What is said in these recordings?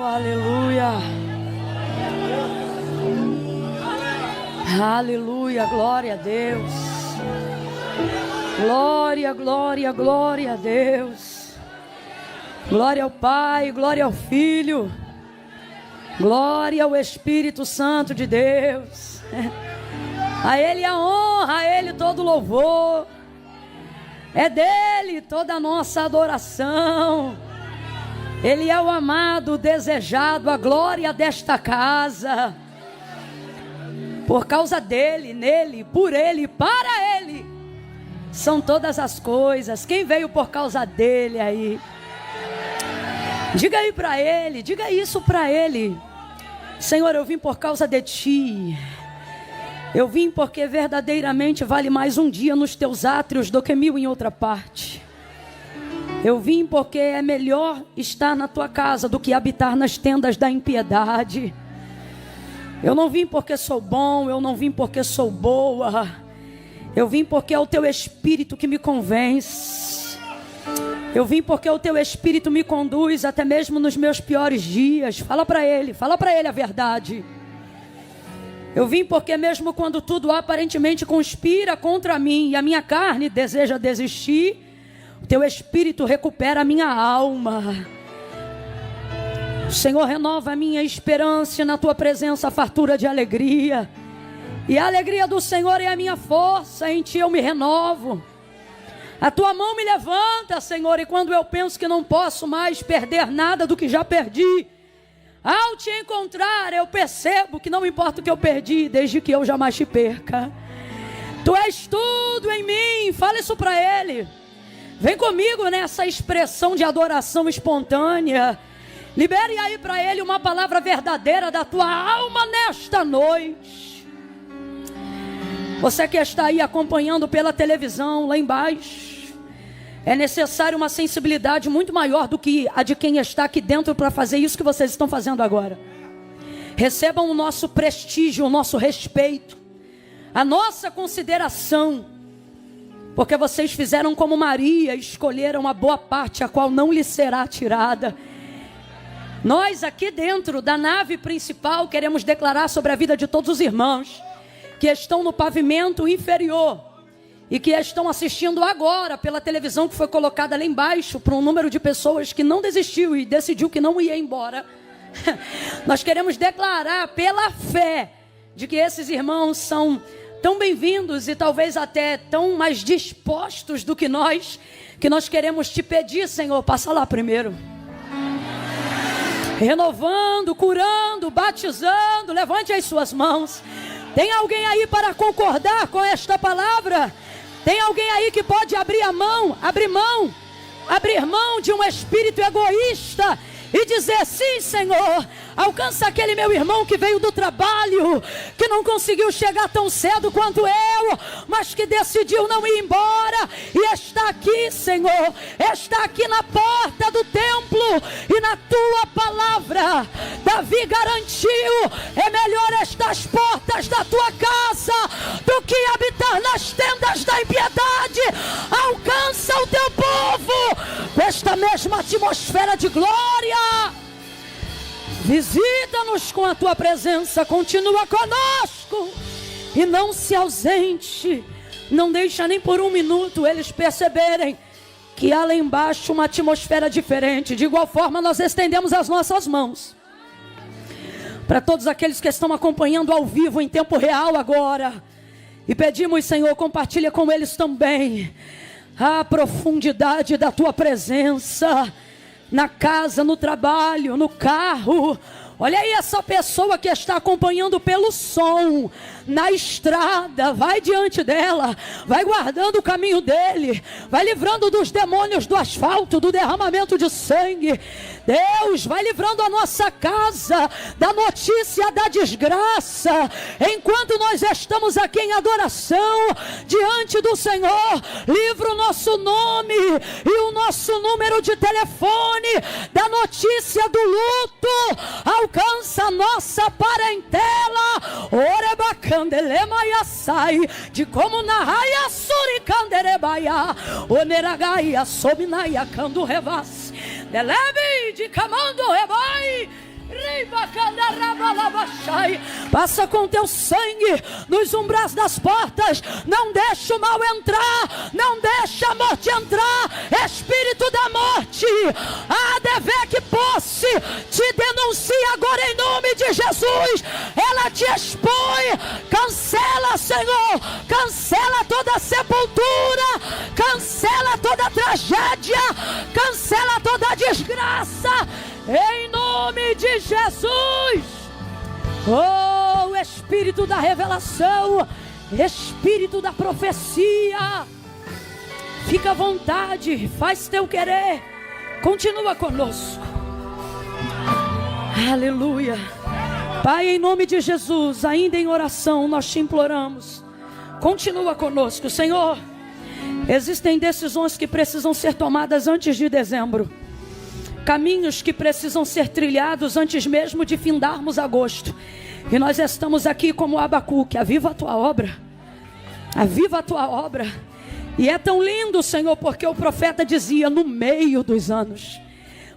aleluia. Aleluia, glória a Deus. Glória, glória, glória a Deus. Glória ao Pai, glória ao Filho. Glória ao Espírito Santo de Deus. A Ele a honra, a Ele todo o louvor. É dele toda a nossa adoração. Ele é o amado, o desejado, a glória desta casa. Por causa dele, nele, por ele, para ele, são todas as coisas. Quem veio por causa dele aí? Diga aí para ele, diga isso para ele. Senhor, eu vim por causa de ti. Eu vim porque verdadeiramente vale mais um dia nos teus átrios do que 1000 em outra parte. Eu vim porque é melhor estar na tua casa do que habitar nas tendas da impiedade. Eu não vim porque sou bom, eu não vim porque sou boa. Eu vim porque é o teu Espírito que me convence. Eu vim porque o teu Espírito me conduz até mesmo nos meus piores dias. Fala para ele a verdade. Eu vim porque mesmo quando tudo aparentemente conspira contra mim e a minha carne deseja desistir, o teu Espírito recupera a minha alma. O Senhor renova a minha esperança e na tua presença a fartura de alegria. E a alegria do Senhor é a minha força, em ti eu me renovo. A tua mão me levanta, Senhor, e quando eu penso que não posso mais perder nada do que já perdi, ao te encontrar eu percebo que não importa o que eu perdi, desde que eu jamais te perca. Tu és tudo em mim, fala isso para ele. Vem comigo nessa expressão de adoração espontânea. Libere aí para ele uma palavra verdadeira da tua alma nesta noite. Você que está aí acompanhando pela televisão lá embaixo, é necessário uma sensibilidade muito maior do que a de quem está aqui dentro para fazer isso que vocês estão fazendo agora. Recebam o nosso prestígio, o nosso respeito, a nossa consideração, porque vocês fizeram como Maria, escolheram a boa parte, a qual não lhe será tirada. Nós aqui dentro da nave principal queremos declarar sobre a vida de todos os irmãos que estão no pavimento inferior e que estão assistindo agora pela televisão que foi colocada lá embaixo para um número de pessoas que não desistiu e decidiu que não ia embora. Nós queremos declarar pela fé de que esses irmãos são tão bem-vindos e talvez até tão mais dispostos do que nós queremos te pedir, Senhor, passa lá primeiro. Renovando, curando, batizando, levante as suas mãos. Tem alguém aí para concordar com esta palavra? Tem alguém aí que pode abrir mão de um espírito egoísta e dizer: sim, Senhor, alcança aquele meu irmão que veio do trabalho, que não conseguiu chegar tão cedo quanto eu, mas que decidiu não ir embora e está aqui, Senhor, está aqui na porta do templo e na tua palavra Davi garantiu: é melhor estas portas da tua casa do que habitar nas tendas da impiedade. Alcança o teu povo com esta mesma atmosfera de glória. Visita-nos com a tua presença, continua conosco e não se ausente. Não deixa nem por um minuto eles perceberem que há lá embaixo uma atmosfera diferente. De igual forma, nós estendemos as nossas mãos para todos aqueles que estão acompanhando ao vivo em tempo real agora, e pedimos: Senhor, compartilha com eles também a profundidade da tua presença na casa, no trabalho, no carro. Olha aí essa pessoa que está acompanhando pelo som, na estrada, vai diante dela, vai guardando o caminho dele, vai livrando dos demônios do asfalto, do derramamento de sangue. Deus vai livrando a nossa casa da notícia da desgraça. Enquanto nós estamos aqui em adoração diante do Senhor, livra o nosso nome e o nosso número de telefone da notícia do luto. Alcança a nossa parentela. Orebacandelemaia sai de como na raia suricanderebaia. Oneragaia sobinaia cando revas. Delebe de camando rebai. Passa com teu sangue nos umbrais das portas. Não deixa o mal entrar. Não deixa a morte entrar. Espírito da morte, a dever que posse, te denuncia agora em nome de Jesus. Ela te expõe. Cancela, Senhor. Cancela toda sepultura. Cancela toda tragédia. Cancela toda desgraça. Em nome de Jesus. Oh, Espírito da revelação, Espírito da profecia, fica à vontade, faz teu querer, continua conosco. Aleluia. Pai, em nome de Jesus, ainda em oração, nós te imploramos, continua conosco, Senhor. Existem decisões que precisam ser tomadas antes de dezembro, caminhos que precisam ser trilhados antes mesmo de findarmos agosto. E nós estamos aqui como Abacuque. Aviva a tua obra. Aviva a tua obra. E é tão lindo, Senhor, porque o profeta dizia no meio dos anos.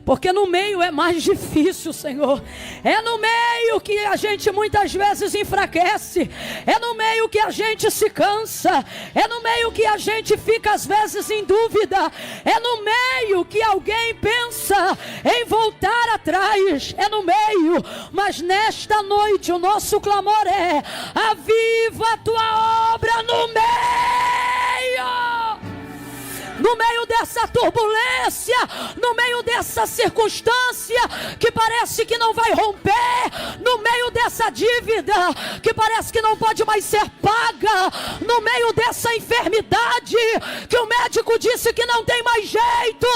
Porque no meio é mais difícil, Senhor. É no meio que a gente muitas vezes enfraquece. É no meio que a gente se cansa. É no meio que a gente fica às vezes em dúvida. É no meio que alguém pensa em voltar atrás. É no meio. Mas nesta noite o nosso clamor é: aviva a tua obra no meio. No meio dessa turbulência, no meio dessa circunstância que parece que não vai romper, no meio dessa dívida que parece que não pode mais ser paga, no meio dessa enfermidade que o médico disse que não tem mais jeito,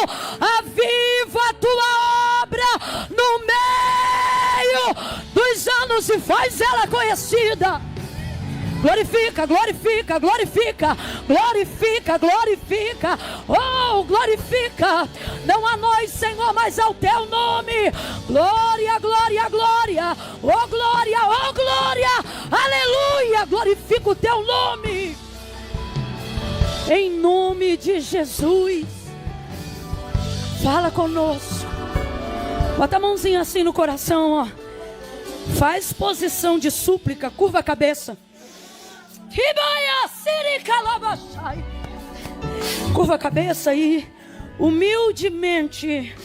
aviva a tua obra no meio dos anos e faz ela conhecida. Glorifica, glorifica, glorifica, glorifica, glorifica, oh, glorifica, não a nós, Senhor, mas ao teu nome. Glória, glória, glória, oh glória, oh glória, aleluia, glorifica o teu nome, em nome de Jesus. Fala conosco, bota a mãozinha assim no coração, ó. Faz posição de súplica, curva a cabeça. Curva a cabeça e humildemente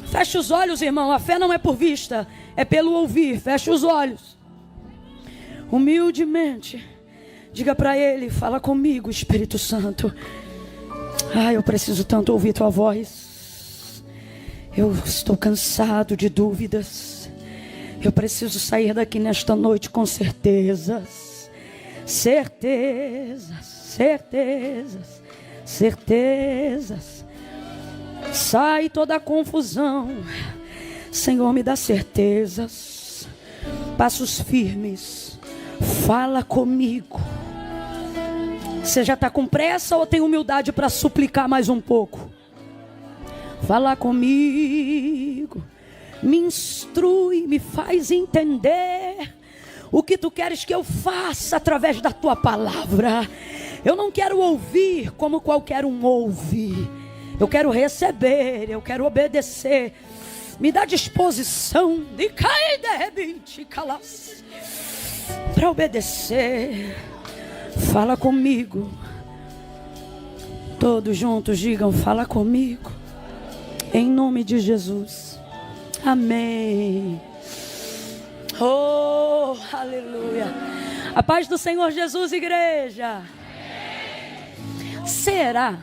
fecha os olhos, irmão. A fé não é por vista, é pelo ouvir. Fecha os olhos. Humildemente diga para ele: fala comigo, Espírito Santo. Eu preciso tanto ouvir tua voz. Eu estou cansado de dúvidas. Eu preciso sair daqui nesta noite com certezas. Certezas, certezas, certezas. Sai toda a confusão. Senhor, me dá certezas. Passos firmes. Fala comigo. Você já está com pressa ou tem humildade para suplicar mais um pouco? Fala comigo. Me instrui, me faz entender o que tu queres que eu faça através da tua palavra. Eu não quero ouvir como qualquer um ouve. Eu quero receber, eu quero obedecer. Me dá disposição de cair de repente, calas, para obedecer. Fala comigo. Todos juntos digam: fala comigo. Em nome de Jesus. Amém. Oh, aleluia. A paz do Senhor Jesus, igreja. Será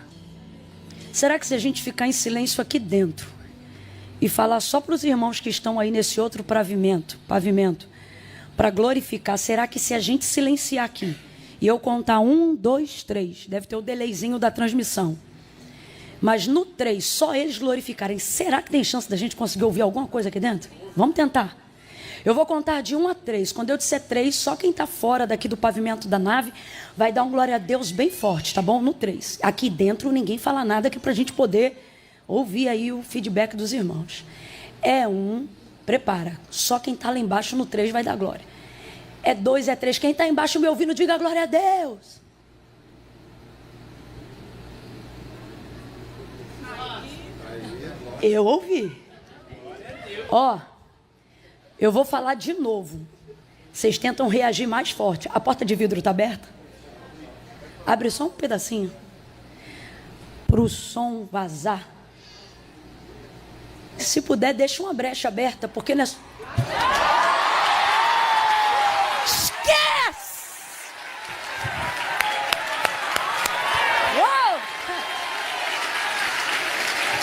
que se a gente ficar em silêncio aqui dentro e falar só para os irmãos que estão aí nesse outro pavimento, para glorificar, será que se a gente silenciar aqui e eu contar 1, 2, 3, deve ter o delayzinho da transmissão, mas no 3 só eles glorificarem, será que tem chance da gente conseguir ouvir alguma coisa aqui dentro? Vamos tentar. Eu vou contar de 1 a 3. Quando eu disser 3, só quem está fora daqui do pavimento da nave vai dar um glória a Deus bem forte, tá bom? No 3. Aqui dentro ninguém fala nada aqui para a gente poder ouvir aí o feedback dos irmãos. É 1, prepara. Só quem está lá embaixo no 3 vai dar glória. É 2, é 3. Quem está embaixo me ouvindo, diga glória a Deus. Eu ouvi. Ó. Eu vou falar de novo. Vocês tentam reagir mais forte. A porta de vidro está aberta? Abre só um pedacinho. Para o som vazar. Se puder, deixa uma brecha aberta, porque não é... Esquece! Uou!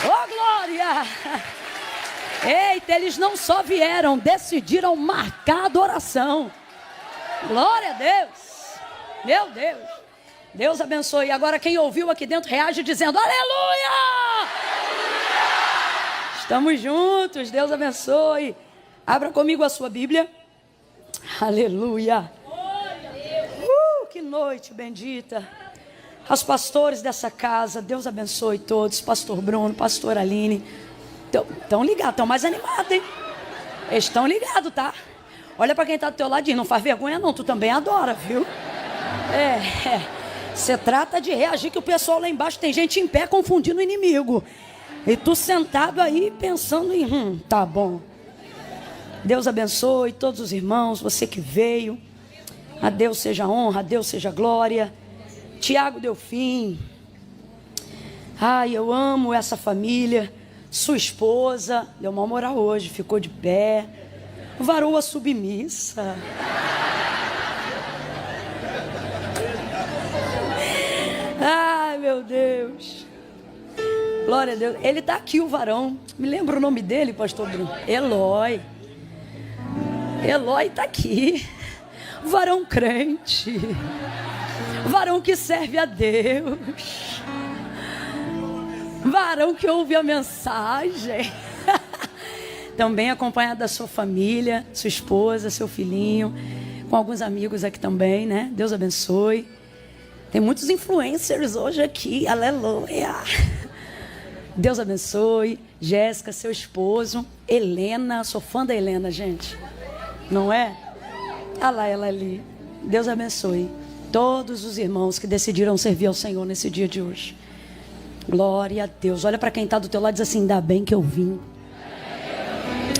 Oh, glória! Eita, eles não só vieram, decidiram marcar a adoração. Glória a Deus. Meu Deus. Deus abençoe. Agora quem ouviu aqui dentro reage dizendo aleluia! Estamos juntos. Deus abençoe. Abra comigo a sua Bíblia. Aleluia. Que noite bendita. Aos pastores dessa casa, Deus abençoe todos. Pastor Bruno, pastor Aline. Estão ligados, estão mais animados, hein? Eles estão ligados, tá? Olha para quem está do teu ladinho, não faz vergonha não, tu também adora, viu? Você trata de reagir que o pessoal lá embaixo tem gente em pé confundindo o inimigo. E tu sentado aí pensando em, tá bom. Deus abençoe todos os irmãos, você que veio. A Deus seja honra, a Deus seja glória. Tiago Delfim. Ai, eu amo essa família. Sua esposa, deu uma moral hoje, ficou de pé. Varoa submissa. Ai, meu Deus. Glória a Deus. Ele está aqui, o varão. Me lembra o nome dele, pastor Bruno? Eloy. Eloy está aqui. Varão crente. Varão que serve a Deus. Varão que ouve a mensagem. Também acompanhado da sua família, sua esposa, seu filhinho, com alguns amigos aqui também, né? Deus abençoe. Tem muitos influencers hoje aqui, aleluia. Deus abençoe. Jéssica, seu esposo. Helena, sou fã da Helena, gente. Não é? Olha lá ela ali. Deus abençoe todos os irmãos que decidiram servir ao Senhor nesse dia de hoje. Glória a Deus. Olha para quem está do teu lado e diz assim, ainda bem que eu vim.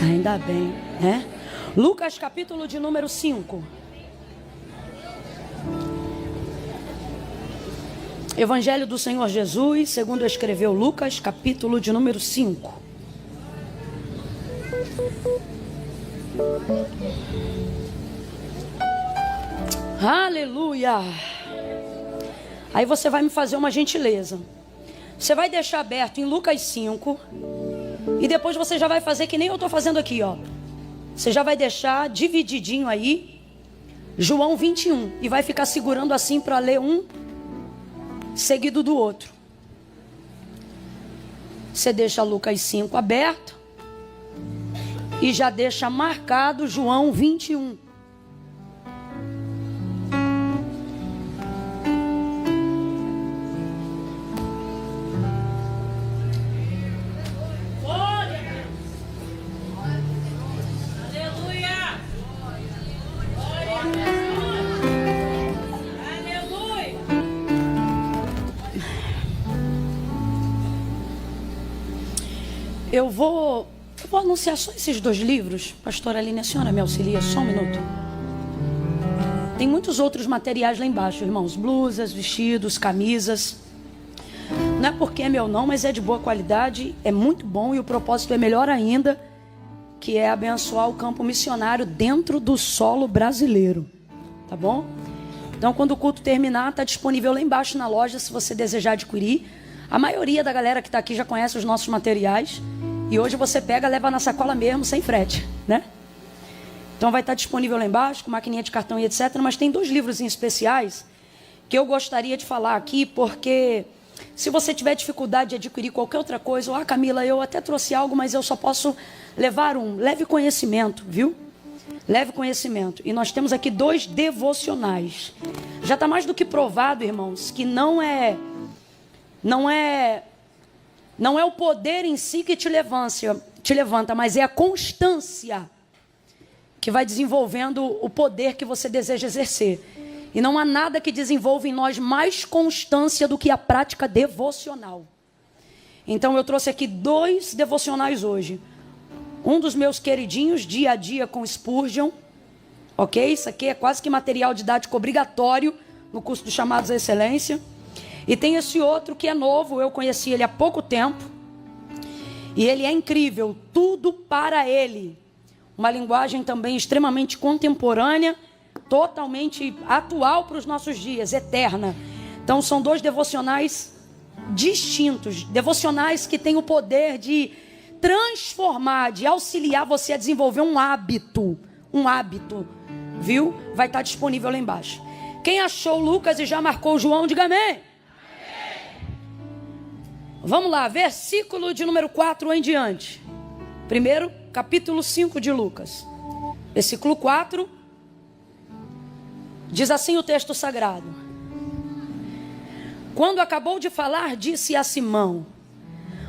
Ainda bem, né? Lucas capítulo de número 5. Evangelho do Senhor Jesus, segundo escreveu Lucas, capítulo de número 5. Aleluia. Aí você vai me fazer uma gentileza. Você vai deixar aberto em Lucas 5. E depois você já vai fazer que nem eu estou fazendo aqui, ó. Você já vai deixar divididinho aí João 21. E vai ficar segurando assim para ler um seguido do outro. Você deixa Lucas 5 aberto. E já deixa marcado João 21. Eu vou anunciar só esses 2 livros. Pastora Aline, a senhora me auxilia só um minuto. Tem muitos outros materiais lá embaixo, irmãos. Blusas, vestidos, camisas. Não é porque é meu não, mas é de boa qualidade. É muito bom e o propósito é melhor ainda. Que é abençoar o campo missionário dentro do solo brasileiro. Tá bom? Então quando o culto terminar, está disponível lá embaixo na loja se você desejar adquirir. A maioria da galera que está aqui já conhece os nossos materiais. E hoje você pega, leva na sacola mesmo, sem frete, né? Então vai estar disponível lá embaixo, com maquininha de cartão e etc. Mas tem 2 livros em especiais que eu gostaria de falar aqui, porque se você tiver dificuldade de adquirir qualquer outra coisa, Camila, eu até trouxe algo, mas eu só posso levar um. Leve conhecimento, viu? Leve conhecimento. E nós temos aqui 2 devocionais. Já está mais do que provado, irmãos, que não é o poder em si que te levanta, mas é a constância que vai desenvolvendo o poder que você deseja exercer. E não há nada que desenvolva em nós mais constância do que a prática devocional. Então eu trouxe aqui 2 devocionais hoje. Um dos meus queridinhos, Dia a Dia com Spurgeon. Ok? Isso aqui é quase que material didático obrigatório no curso dos Chamados à Excelência. E tem esse outro que é novo, eu conheci ele há pouco tempo. E ele é incrível, Tudo para Ele. Uma linguagem também extremamente contemporânea, totalmente atual para os nossos dias, eterna. Então são 2 devocionais distintos, devocionais que têm o poder de transformar, de auxiliar você a desenvolver um hábito, viu? Vai estar disponível lá embaixo. Quem achou Lucas e já marcou João, diga amém. Amém. Vamos lá, versículo de número 4 em diante. Primeiro, capítulo 5 de Lucas. Versículo 4. Diz assim o texto sagrado. Quando acabou de falar, disse a Simão: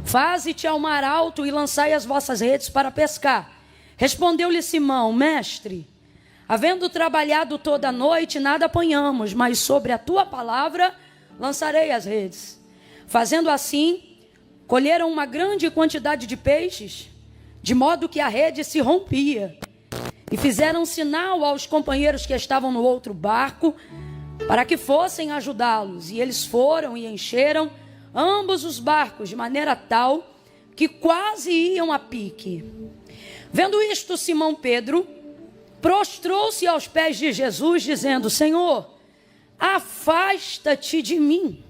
faze-te ao mar alto e lançai as vossas redes para pescar. Respondeu-lhe Simão: mestre, havendo trabalhado toda a noite, nada apanhamos, mas sobre a tua palavra lançarei as redes. Fazendo assim, colheram uma grande quantidade de peixes, de modo que a rede se rompia. E fizeram sinal aos companheiros que estavam no outro barco, para que fossem ajudá-los. E eles foram e encheram ambos os barcos, de maneira tal que quase iam a pique. Vendo isto, Simão Pedro prostrou-se aos pés de Jesus, dizendo: Senhor, afasta-te de mim.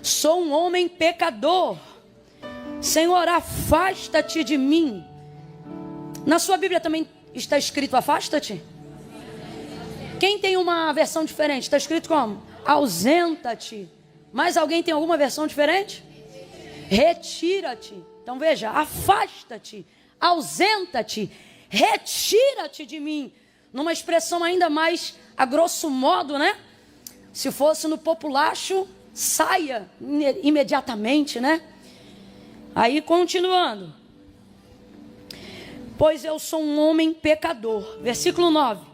Sou um homem pecador. Senhor, afasta-te de mim. Na sua Bíblia também está escrito afasta-te? Quem tem uma versão diferente? Está escrito como? Ausenta-te. Mais alguém tem alguma versão diferente? Retira-te. Então veja, afasta-te, ausenta-te, retira-te de mim. Numa expressão ainda mais a grosso modo, né? Se fosse no populacho, saia imediatamente, né? Aí continuando. Pois eu sou um homem pecador. Versículo 9.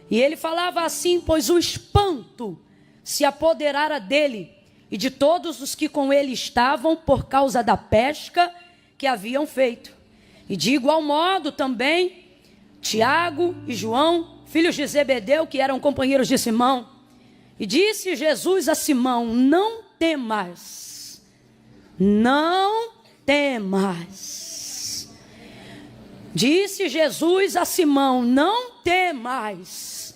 E ele falava assim, pois o espanto se apoderara dele e de todos os que com ele estavam por causa da pesca que haviam feito. E de igual modo também Tiago e João, filhos de Zebedeu, que eram companheiros de Simão. E disse Jesus a Simão: não temas, não temas. Disse Jesus a Simão: não temas.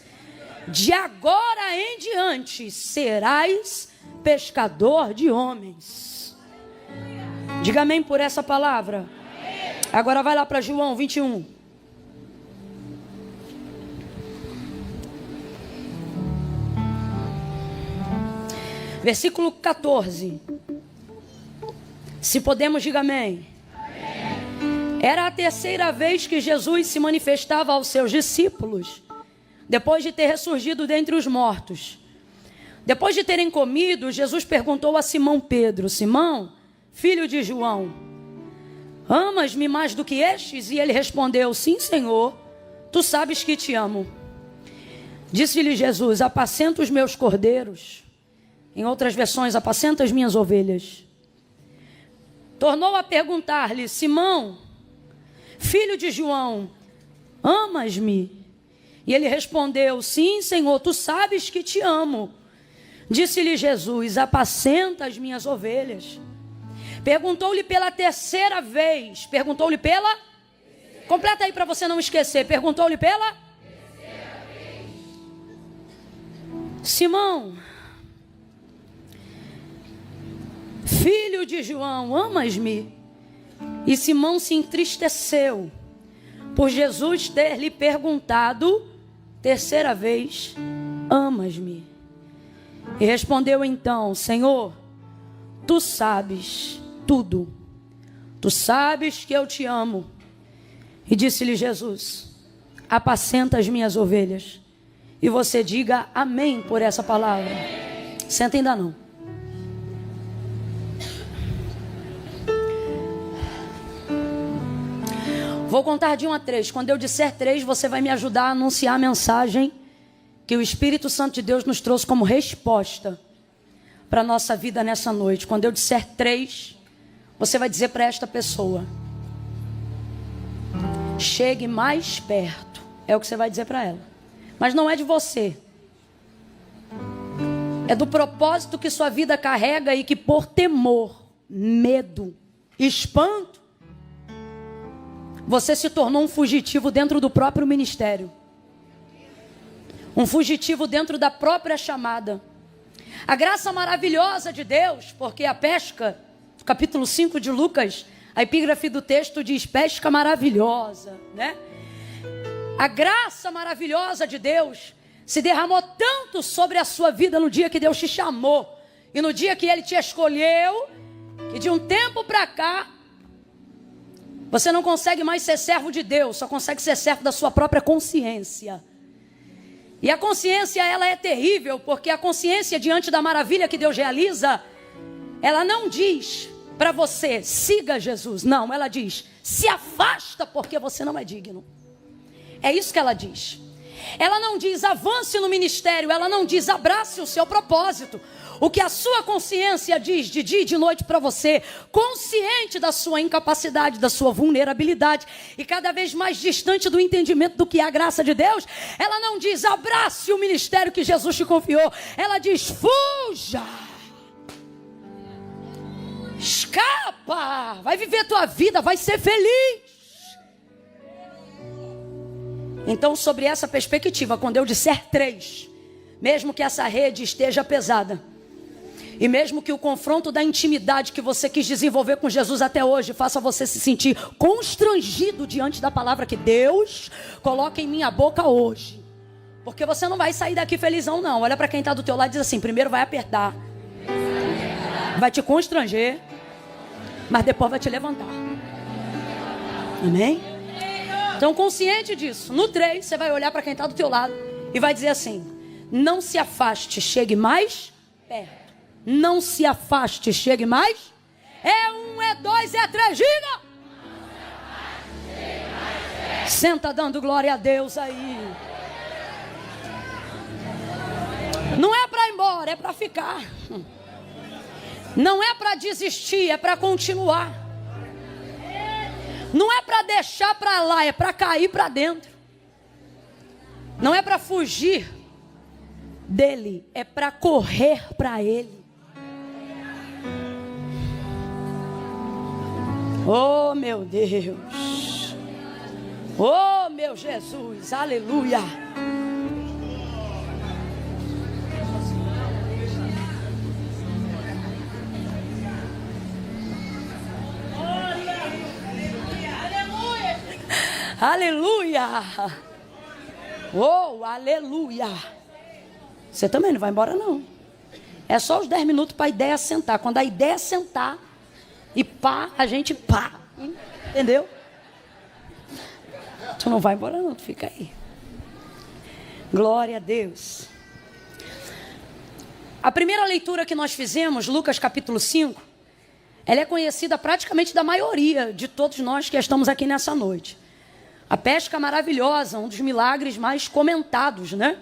De agora em diante serás pescador de homens. Diga amém por essa palavra. Agora vai lá para João 21. Versículo 14. Se podemos, diga amém. Era a terceira vez que Jesus se manifestava aos seus discípulos, depois de ter ressurgido dentre os mortos. Depois de terem comido, Jesus perguntou a Simão Pedro: Simão, filho de João, amas-me mais do que estes? E ele respondeu: sim, Senhor, tu sabes que te amo. Disse-lhe Jesus: apacenta os meus cordeiros. Em outras versões, apacenta as minhas ovelhas. Tornou a perguntar-lhe: Simão, filho de João, amas-me? E ele respondeu: sim, Senhor, tu sabes que te amo. Disse-lhe Jesus: apacenta as minhas ovelhas. Perguntou-lhe pela terceira vez. Perguntou-lhe pela? Completa aí para você não esquecer. Perguntou-lhe pela? Terceira vez. Simão, filho de João, amas-me? E Simão se entristeceu por Jesus ter lhe perguntado terceira vez: amas-me? E respondeu então: Senhor, tu sabes tudo, tu sabes que eu te amo. E disse-lhe Jesus: apacenta as minhas ovelhas. E você diga amém por essa palavra. Senta ainda não. Vou contar de 1 a 3. Quando eu disser 3, você vai me ajudar a anunciar a mensagem que o Espírito Santo de Deus nos trouxe como resposta para a nossa vida nessa noite. Quando eu disser 3, você vai dizer para esta pessoa: chegue mais perto. É o que você vai dizer para ela. Mas não é de você. É do propósito que sua vida carrega e que por temor, medo, espanto, você se tornou um fugitivo dentro do próprio ministério. Um fugitivo dentro da própria chamada. A graça maravilhosa de Deus, porque a pesca, capítulo 5 de Lucas, a epígrafe do texto diz pesca maravilhosa, né? A graça maravilhosa de Deus se derramou tanto sobre a sua vida no dia que Deus te chamou e no dia que Ele te escolheu, que de um tempo para cá, você não consegue mais ser servo de Deus, só consegue ser servo da sua própria consciência. E a consciência, ela é terrível, porque a consciência diante da maravilha que Deus realiza, ela não diz para você, siga Jesus. Não, ela diz, se afasta porque você não é digno. É isso que ela diz. Ela não diz, avance no ministério, ela não diz, abrace o seu propósito. O que a sua consciência diz de dia e de noite para você, consciente da sua incapacidade, da sua vulnerabilidade e cada vez mais distante do entendimento do que é a graça de Deus, ela não diz, abrace o ministério que Jesus te confiou. Ela diz, fuja. Escapa. Vai viver tua vida, vai ser feliz. Então, sobre essa perspectiva, quando eu disser 3, mesmo que essa rede esteja pesada, e mesmo que o confronto da intimidade que você quis desenvolver com Jesus até hoje faça você se sentir constrangido diante da palavra que Deus coloca em minha boca hoje, porque você não vai sair daqui felizão não. Olha para quem está do teu lado e diz assim, primeiro vai apertar, vai te constranger, mas depois vai te levantar. Amém? Então, consciente disso, no 3, você vai olhar para quem está do teu lado e vai dizer assim, não se afaste, chegue mais perto. Não se afaste, chegue mais. É 1, é 2, é 3, diga. Senta dando glória a Deus aí. Não é para ir embora, é para ficar. Não é para desistir, é para continuar. Não é para deixar para lá, é para cair para dentro. Não é para fugir dele, é para correr para ele. Oh meu Deus, oh meu Jesus, aleluia. Aleluia. Oh, aleluia. Você também não vai embora não. É só os 10 minutos para a ideia sentar. Quando a ideia sentar e pá, a gente pá. Entendeu? Tu não vai embora não, tu fica aí. Glória a Deus. A primeira leitura que nós fizemos, Lucas capítulo 5, ela é conhecida praticamente da maioria de todos nós que estamos aqui nessa noite. A pesca maravilhosa, um dos milagres mais comentados, né?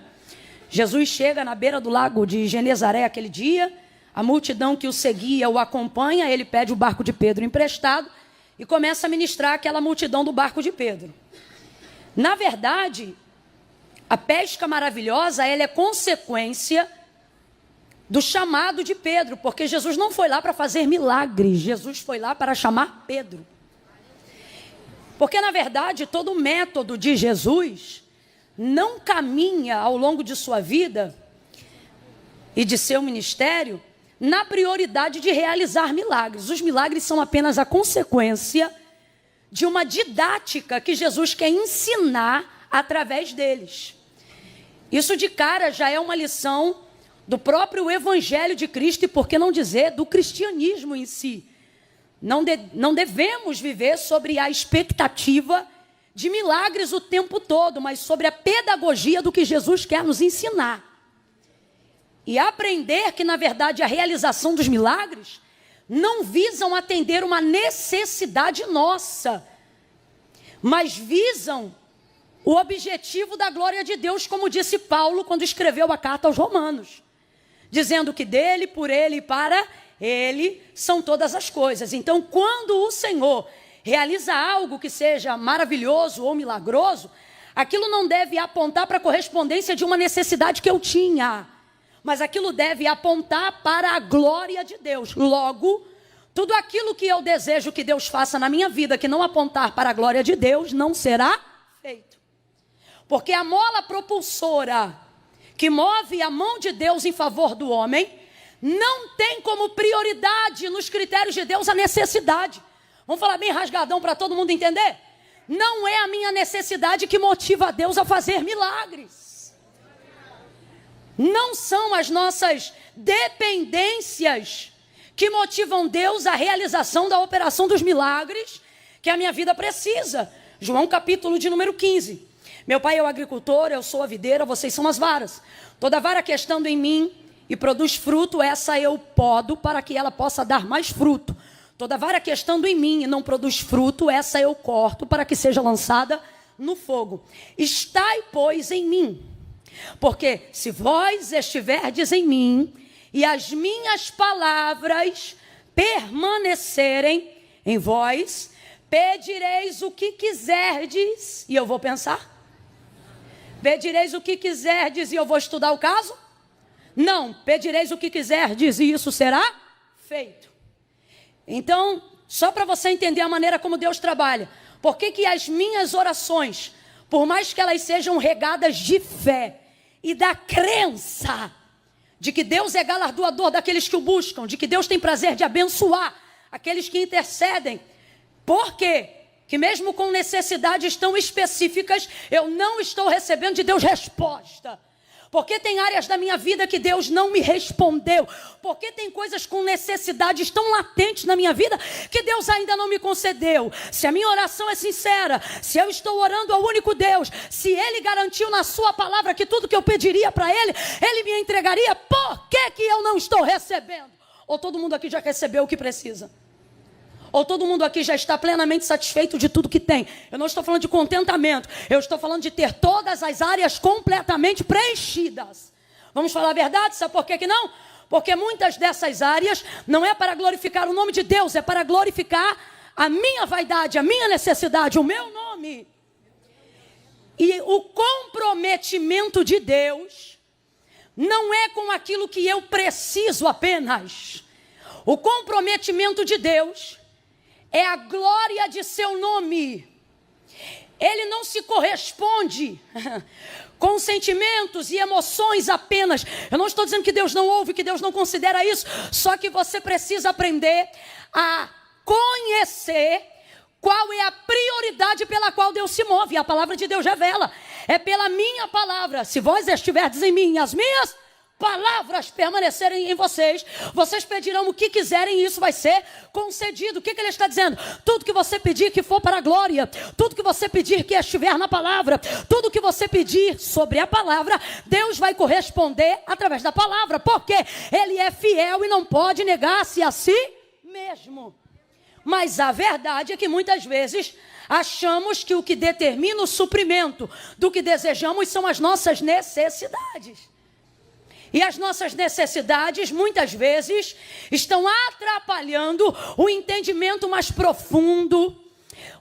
Jesus chega na beira do lago de Genezaré aquele dia, a multidão que o seguia o acompanha, ele pede o barco de Pedro emprestado e começa a ministrar aquela multidão do barco de Pedro. Na verdade, a pesca maravilhosa, ela é consequência do chamado de Pedro, porque Jesus não foi lá para fazer milagres, Jesus foi lá para chamar Pedro. Porque, na verdade, todo o método de Jesus não caminha ao longo de sua vida e de seu ministério na prioridade de realizar milagres. Os milagres são apenas a consequência de uma didática que Jesus quer ensinar através deles. Isso de cara já é uma lição do próprio Evangelho de Cristo e, por que não dizer, do cristianismo em si. Não devemos viver sobre a expectativa de milagres o tempo todo, mas sobre a pedagogia do que Jesus quer nos ensinar. E aprender que, na verdade, a realização dos milagres não visam atender uma necessidade nossa, mas visam o objetivo da glória de Deus, como disse Paulo quando escreveu a carta aos Romanos, dizendo que dele, por ele e para ele são todas as coisas. Então, quando o Senhor realiza algo que seja maravilhoso ou milagroso, aquilo não deve apontar para a correspondência de uma necessidade que eu tinha, mas aquilo deve apontar para a glória de Deus. Logo, tudo aquilo que eu desejo que Deus faça na minha vida, que não apontar para a glória de Deus, não será feito. Porque a mola propulsora que move a mão de Deus em favor do homem, não tem como prioridade nos critérios de Deus a necessidade. Vamos falar bem rasgadão para todo mundo entender? Não é a minha necessidade que motiva a Deus a fazer milagres. Não são as nossas dependências que motivam Deus à realização da operação dos milagres que a minha vida precisa. João capítulo de número 15. Meu pai é o agricultor, eu sou a videira, vocês são as varas. Toda vara que estando em mim e produz fruto, essa eu podo para que ela possa dar mais fruto. Toda vara que estando em mim e não produz fruto, essa eu corto para que seja lançada no fogo. Estai, pois, em mim. Porque se vós estiverdes em mim e as minhas palavras permanecerem em vós, pedireis o que quiserdes e eu vou pensar. Pedireis o que quiserdes e eu vou estudar o caso? Não, pedireis o que quiserdes e isso será feito. Então, só para você entender a maneira como Deus trabalha, por que as minhas orações, por mais que elas sejam regadas de fé e da crença de que Deus é galardoador daqueles que o buscam, de que Deus tem prazer de abençoar aqueles que intercedem, por quê? Que mesmo com necessidades tão específicas, eu não estou recebendo de Deus resposta. Porque tem áreas da minha vida que Deus não me respondeu. Porque tem coisas com necessidades tão latentes na minha vida que Deus ainda não me concedeu. Se a minha oração é sincera, se eu estou orando ao único Deus, se Ele garantiu na sua palavra que tudo que eu pediria para Ele, Ele me entregaria, por que eu não estou recebendo? Ou todo mundo aqui já recebeu o que precisa? Ou todo mundo aqui já está plenamente satisfeito de tudo que tem? Eu não estou falando de contentamento. Eu estou falando de ter todas as áreas completamente preenchidas. Vamos falar a verdade? Sabe por que não? Porque muitas dessas áreas não é para glorificar o nome de Deus, é para glorificar a minha vaidade, a minha necessidade, o meu nome. E o comprometimento de Deus não é com aquilo que eu preciso apenas. O comprometimento de Deus é a glória de seu nome. Ele não se corresponde com sentimentos e emoções apenas. Eu não estou dizendo que Deus não ouve, que Deus não considera isso. Só que você precisa aprender a conhecer qual é a prioridade pela qual Deus se move. A palavra de Deus revela. É pela minha palavra. Se vós estiverdes em mim e as minhas palavras permanecerem em vocês, vocês pedirão o que quiserem e isso vai ser concedido. O que ele está dizendo? Tudo que você pedir que for para a glória, tudo que você pedir que estiver na palavra, tudo que você pedir sobre a palavra, Deus vai corresponder através da palavra, porque Ele é fiel e não pode negar-se a si mesmo. Mas a verdade é que muitas vezes achamos que o que determina o suprimento do que desejamos são as nossas necessidades. E as nossas necessidades, muitas vezes, estão atrapalhando o entendimento mais profundo,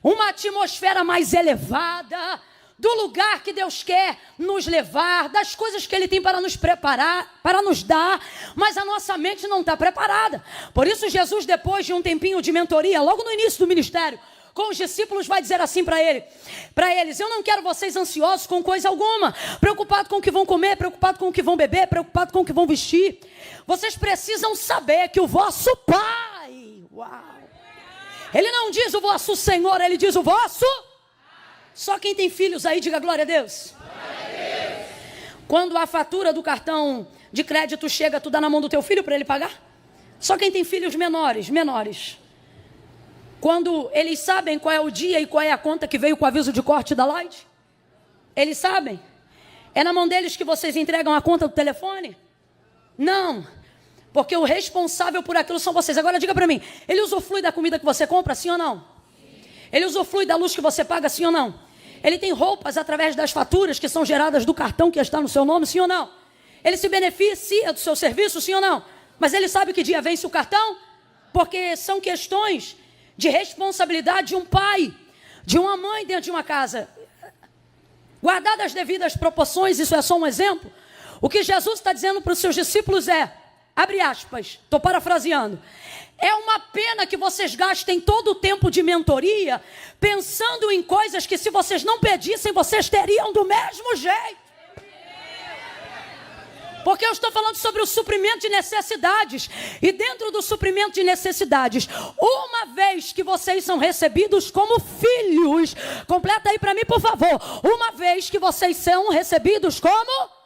uma atmosfera mais elevada, do lugar que Deus quer nos levar, das coisas que Ele tem para nos preparar, para nos dar, mas a nossa mente não está preparada. Por isso Jesus, depois de um tempinho de mentoria, logo no início do ministério, com os discípulos, vai dizer assim para eles: eu não quero vocês ansiosos com coisa alguma, preocupados com o que vão comer, preocupados com o que vão beber, preocupados com o que vão vestir. Vocês precisam saber que o vosso Pai, Ele não diz o vosso Senhor, Ele diz o vosso. Só quem tem filhos aí, diga glória a Deus. Quando a fatura do cartão de crédito chega, tu dá na mão do teu filho para ele pagar? Só quem tem filhos menores. Quando eles sabem qual é o dia e qual é a conta que veio com o aviso de corte da Light? Eles sabem? É na mão deles que vocês entregam a conta do telefone? Não, porque o responsável por aquilo são vocês. Agora diga para mim, ele usufrui da comida que você compra, sim ou não? Ele usufrui da luz que você paga, sim ou não? Ele tem roupas através das faturas que são geradas do cartão que está no seu nome, sim ou não? Ele se beneficia do seu serviço, sim ou não? Mas ele sabe que dia vence o cartão? Porque são questões de responsabilidade de um pai, de uma mãe dentro de uma casa. Guardadas as devidas proporções, isso é só um exemplo. O que Jesus está dizendo para os seus discípulos é, abre aspas, estou parafraseando, é uma pena que vocês gastem todo o tempo de mentoria pensando em coisas que se vocês não pedissem, vocês teriam do mesmo jeito. Porque eu estou falando sobre o suprimento de necessidades. E dentro do suprimento de necessidades, uma vez que vocês são recebidos como filhos, completa aí para mim, por favor. Uma vez que vocês são recebidos como...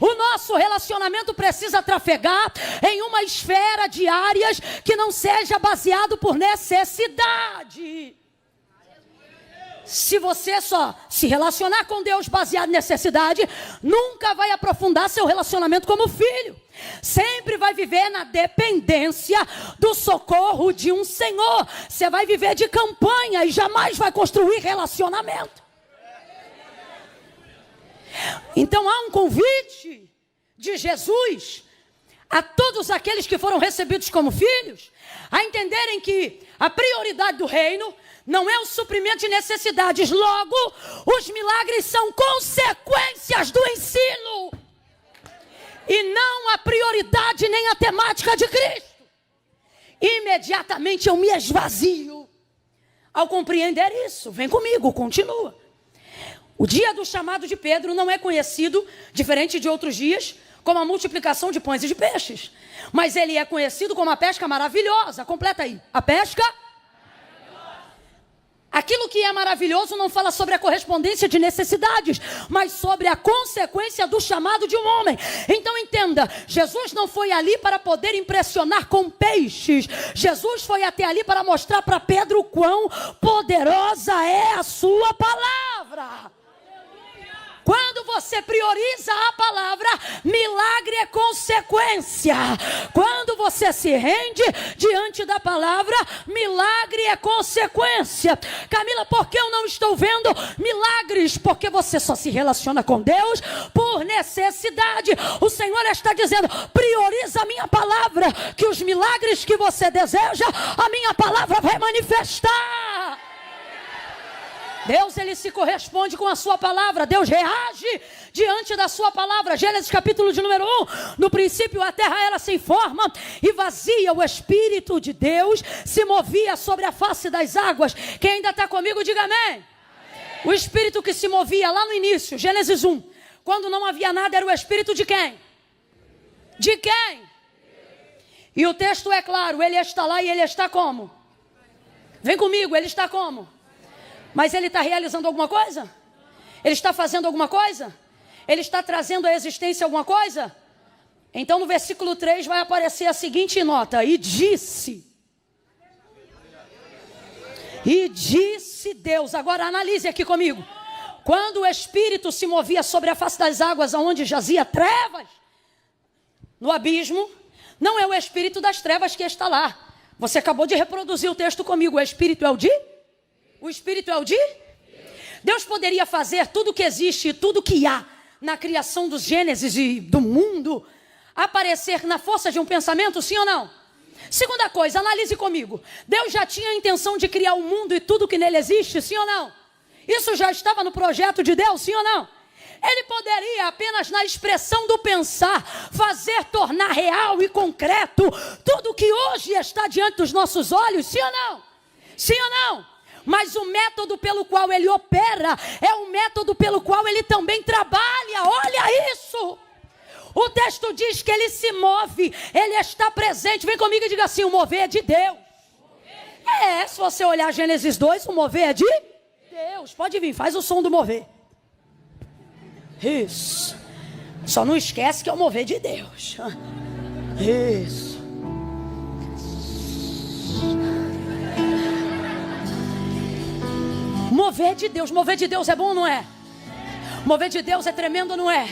O nosso relacionamento precisa trafegar em uma esfera de áreas que não seja baseado por necessidade. Se você só se relacionar com Deus baseado em necessidade, nunca vai aprofundar seu relacionamento como filho. Sempre vai viver na dependência do socorro de um Senhor. Você vai viver de campanha e jamais vai construir relacionamento. Então há um convite de Jesus a todos aqueles que foram recebidos como filhos, a entenderem que a prioridade do reino não é o suprimento de necessidades. Logo, os milagres são consequências do ensino e não a prioridade nem a temática de Cristo. Imediatamente eu me esvazio ao compreender isso. Vem comigo, continua. O dia do chamado de Pedro não é conhecido, diferente de outros dias, como a multiplicação de pães e de peixes. Mas ele é conhecido como a pesca maravilhosa. Completa aí. A pesca maravilhosa. Aquilo que é maravilhoso não fala sobre a correspondência de necessidades, mas sobre a consequência do chamado de um homem. Então entenda, Jesus não foi ali para poder impressionar com peixes. Jesus foi até ali para mostrar para Pedro o quão poderosa é a sua palavra. Quando você prioriza a palavra, milagre é consequência. Quando você se rende diante da palavra, milagre é consequência. Camila, por que eu não estou vendo milagres? Porque você só se relaciona com Deus por necessidade. O Senhor está dizendo, prioriza a minha palavra, que os milagres que você deseja, a minha palavra vai manifestar. Deus, ele se corresponde com a sua palavra. Deus reage diante da sua palavra. Gênesis capítulo de número 1. No princípio a terra era sem forma e vazia. O Espírito de Deus se movia sobre a face das águas. Quem ainda está comigo, diga amém. Amém. O Espírito que se movia lá no início, Gênesis 1. Quando não havia nada, era o Espírito de quem? De quem? E o texto é claro, ele está lá e ele está como? Vem comigo, ele está como? Mas ele está realizando alguma coisa? Ele está fazendo alguma coisa? Ele está trazendo à existência alguma coisa? Então no versículo 3 vai aparecer a seguinte nota. E disse Deus. Agora analise aqui comigo. Quando o Espírito se movia sobre a face das águas, aonde jazia trevas, no abismo, não é o Espírito das trevas que está lá. Você acabou de reproduzir o texto comigo. O Espírito é o de? O Espírito é o de? Deus poderia fazer tudo que existe, tudo que há na criação dos Gênesis e do mundo, aparecer na força de um pensamento, sim ou não? Segunda coisa, analise comigo. Deus já tinha a intenção de criar o mundo e tudo que nele existe, sim ou não? Isso já estava no projeto de Deus, sim ou não? Ele poderia apenas na expressão do pensar, fazer tornar real e concreto tudo que hoje está diante dos nossos olhos, sim ou não? Sim ou não? Mas o método pelo qual ele opera é o método pelo qual ele também trabalha. Olha isso! O texto diz que ele se move, ele está presente. Vem comigo e diga assim, o mover é de Deus. Se você olhar Gênesis 2, o mover é de Deus. Pode vir, faz o som do mover. Isso. Só não esquece que é o mover de Deus. Isso. Mover de Deus é bom ou não é? Mover de Deus é tremendo ou não é?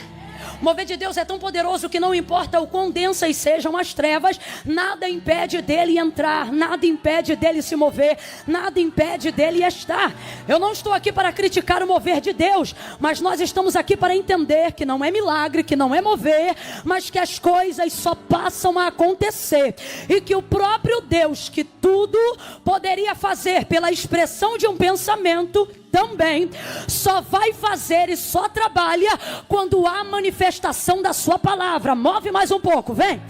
O mover de Deus é tão poderoso que não importa o quão densas sejam as trevas, nada impede dele entrar, nada impede dele se mover, nada impede dele estar. Eu não estou aqui para criticar o mover de Deus, mas nós estamos aqui para entender que não é milagre, que não é mover, mas que as coisas só passam a acontecer, e que o próprio Deus, que tudo poderia fazer pela expressão de um pensamento, também só vai fazer e só trabalha quando há manifestação da sua palavra. Move mais um pouco, vem.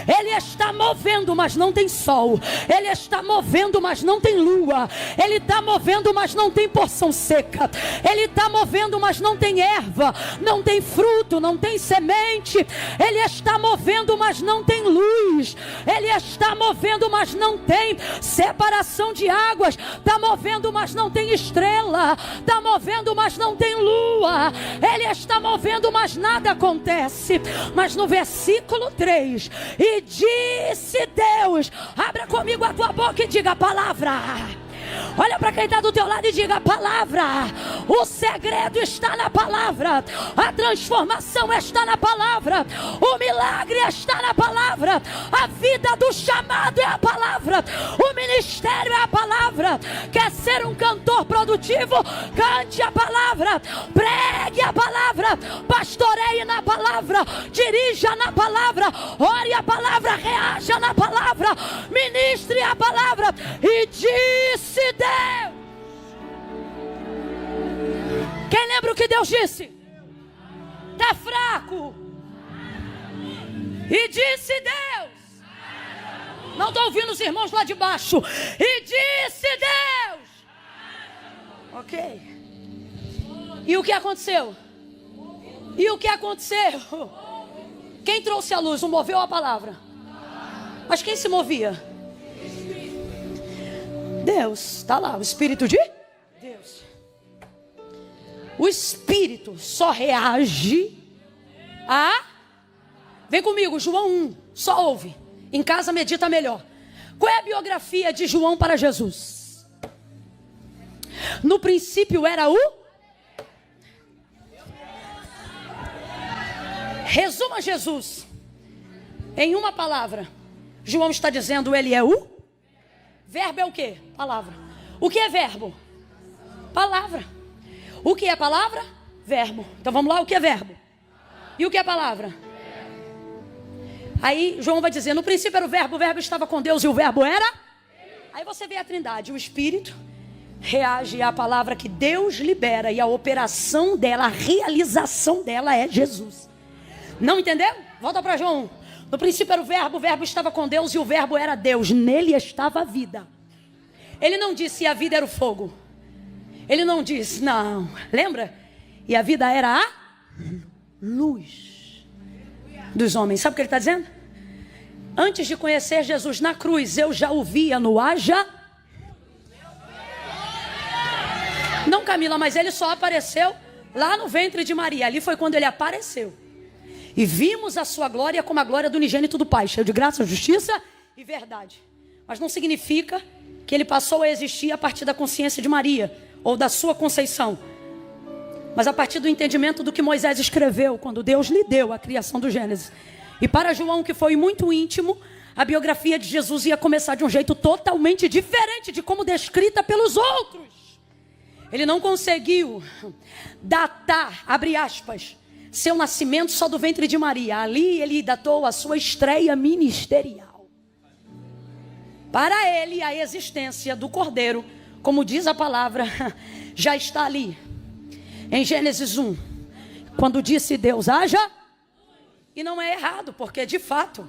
Ele está movendo, mas não tem sol. Ele está movendo, mas não tem lua. Ele está movendo, mas não tem porção seca. Ele está movendo, mas não tem erva, não tem fruto, não tem semente. Ele está movendo, mas não tem luz. Ele está movendo, mas não tem separação de águas. Está movendo, mas não tem estrela. Está movendo, mas não tem lua. Ele está movendo, mas nada acontece. Mas no versículo 3, e disse Deus, abra comigo a tua boca e diga a palavra. Olha para quem está do teu lado e diga a palavra. O segredo está na palavra. A transformação está na palavra. O milagre está na palavra. A vida do chamado é a palavra. O ministério é a palavra. Quer ser um cantor produtivo? Cante a palavra. Pregue a palavra. Pastoreie na palavra. Dirija na palavra. Ore a palavra. Reaja na palavra. Ministre a palavra. E disse Deus. Quem lembra o que Deus disse? Está fraco. E disse Deus. Não estou ouvindo os irmãos lá de baixo. E disse Deus. Ok. E o que aconteceu? E o que aconteceu? Quem trouxe a luz? O moveu a palavra? Mas quem se movia? Deus, está lá, o Espírito de Deus. O Espírito só reage a... Vem comigo, João 1, só ouve. Em casa medita melhor. Qual é a biografia de João para Jesus? No princípio era o... Resuma Jesus em uma palavra. João está dizendo, ele é o... Verbo é o que? Palavra. O que é verbo? Palavra. O que é palavra? Verbo. Então vamos lá, o que é verbo? E o que é palavra? Aí João vai dizer, no princípio era o verbo estava com Deus e o verbo era? Aí você vê a trindade, o Espírito reage à palavra que Deus libera e a operação dela, a realização dela é Jesus. Não entendeu? Volta para João 1. No princípio era o verbo estava com Deus e o verbo era Deus. Nele estava a vida. Ele não disse a vida era o fogo. Ele não disse, não. Lembra? E a vida era a luz dos homens. Sabe o que ele está dizendo? Antes de conhecer Jesus na cruz, eu já o via no haja. Não, Camila, mas ele só apareceu lá no ventre de Maria. Ali foi quando ele apareceu. E vimos a sua glória como a glória do unigênito do Pai, cheio de graça, justiça e verdade. Mas não significa que ele passou a existir a partir da consciência de Maria, ou da sua conceição. Mas a partir do entendimento do que Moisés escreveu, quando Deus lhe deu a criação do Gênesis. E para João, que foi muito íntimo, a biografia de Jesus ia começar de um jeito totalmente diferente de como descrita pelos outros. Ele não conseguiu datar, abre aspas, seu nascimento só do ventre de Maria. Ali ele datou a sua estreia ministerial. Para ele, a existência do Cordeiro, como diz a palavra, já está ali. Em Gênesis 1, quando disse Deus, haja. E não é errado, porque de fato,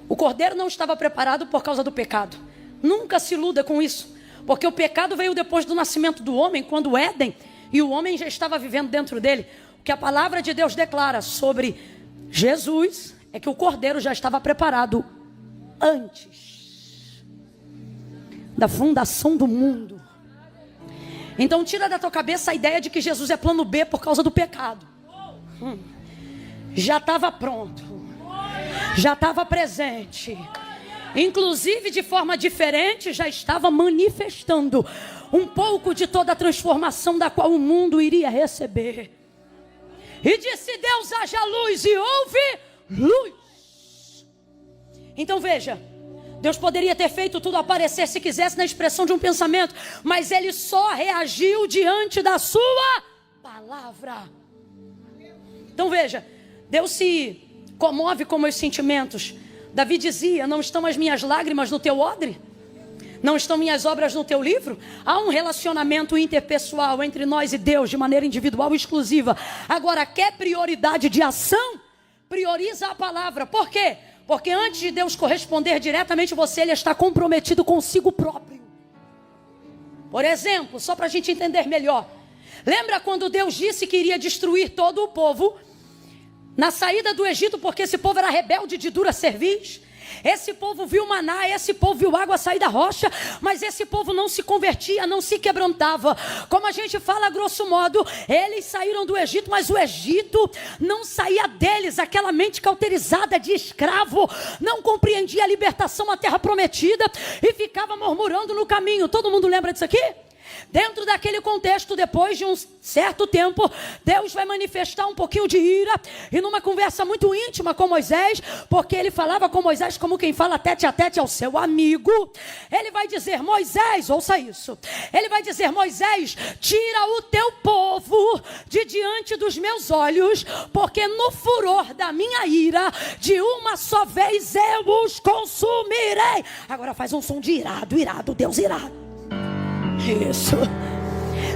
o Cordeiro não estava preparado por causa do pecado. Nunca se iluda com isso. Porque o pecado veio depois do nascimento do homem, quando o Éden, e o homem já estava vivendo dentro dele. O que a palavra de Deus declara sobre Jesus é que o Cordeiro já estava preparado antes da fundação do mundo. Então tira da tua cabeça a ideia de que Jesus é plano B por causa do pecado. Já estava pronto. Já estava presente. Inclusive de forma diferente já estava manifestando um pouco de toda a transformação da qual o mundo iria receber. E disse Deus: haja luz, e houve luz. Então veja, Deus poderia ter feito tudo aparecer se quisesse na expressão de um pensamento, mas Ele só reagiu diante da sua palavra. Então veja, Deus se comove com meus sentimentos. Davi dizia: não estão as minhas lágrimas no teu odre? Não estão minhas obras no teu livro? Há um relacionamento interpessoal entre nós e Deus de maneira individual e exclusiva. Agora, quer prioridade de ação? Prioriza a palavra. Por quê? Porque antes de Deus corresponder diretamente a você, Ele está comprometido consigo próprio. Por exemplo, só para a gente entender melhor. Lembra quando Deus disse que iria destruir todo o povo na saída do Egito, porque esse povo era rebelde de dura cerviz? Esse povo viu maná, esse povo viu água sair da rocha, mas esse povo não se convertia, não se quebrantava. Como a gente fala grosso modo, eles saíram do Egito, mas o Egito não saía deles. Aquela mente cauterizada de escravo não compreendia a libertação à terra prometida e ficava murmurando no caminho. Todo mundo lembra disso aqui? Dentro daquele contexto, depois de um certo tempo, Deus vai manifestar um pouquinho de ira, e numa conversa muito íntima com Moisés, porque ele falava com Moisés como quem fala tete a tete ao seu amigo, ele vai dizer: Moisés, ouça isso, ele vai dizer: Moisés, tira o teu povo de diante dos meus olhos, porque no furor da minha ira, de uma só vez eu os consumirei. Agora faz um som de irado, irado, Deus irado. Isso.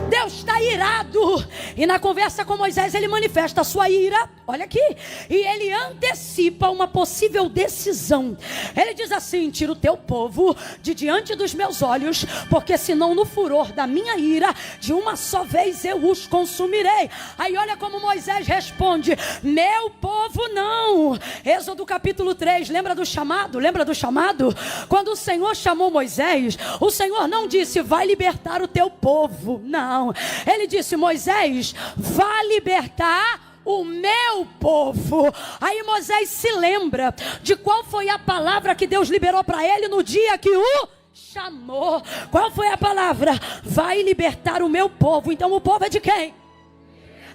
Deus está irado. E na conversa com Moisés ele manifesta a sua ira. Olha aqui. E ele antecipa uma possível decisão. Ele diz assim: tira o teu povo de diante dos meus olhos, porque senão no furor da minha ira, de uma só vez eu os consumirei. Aí olha como Moisés responde: meu povo não. Êxodo capítulo 3, lembra do chamado? Lembra do chamado? Quando o Senhor chamou Moisés, o Senhor não disse: vai libertar o teu povo. Não. Ele disse: Moisés, vai libertar o meu povo. Aí Moisés se lembra de qual foi a palavra que Deus liberou para ele no dia que o chamou. Qual foi a palavra? Vai libertar o meu povo. Então o povo é de quem?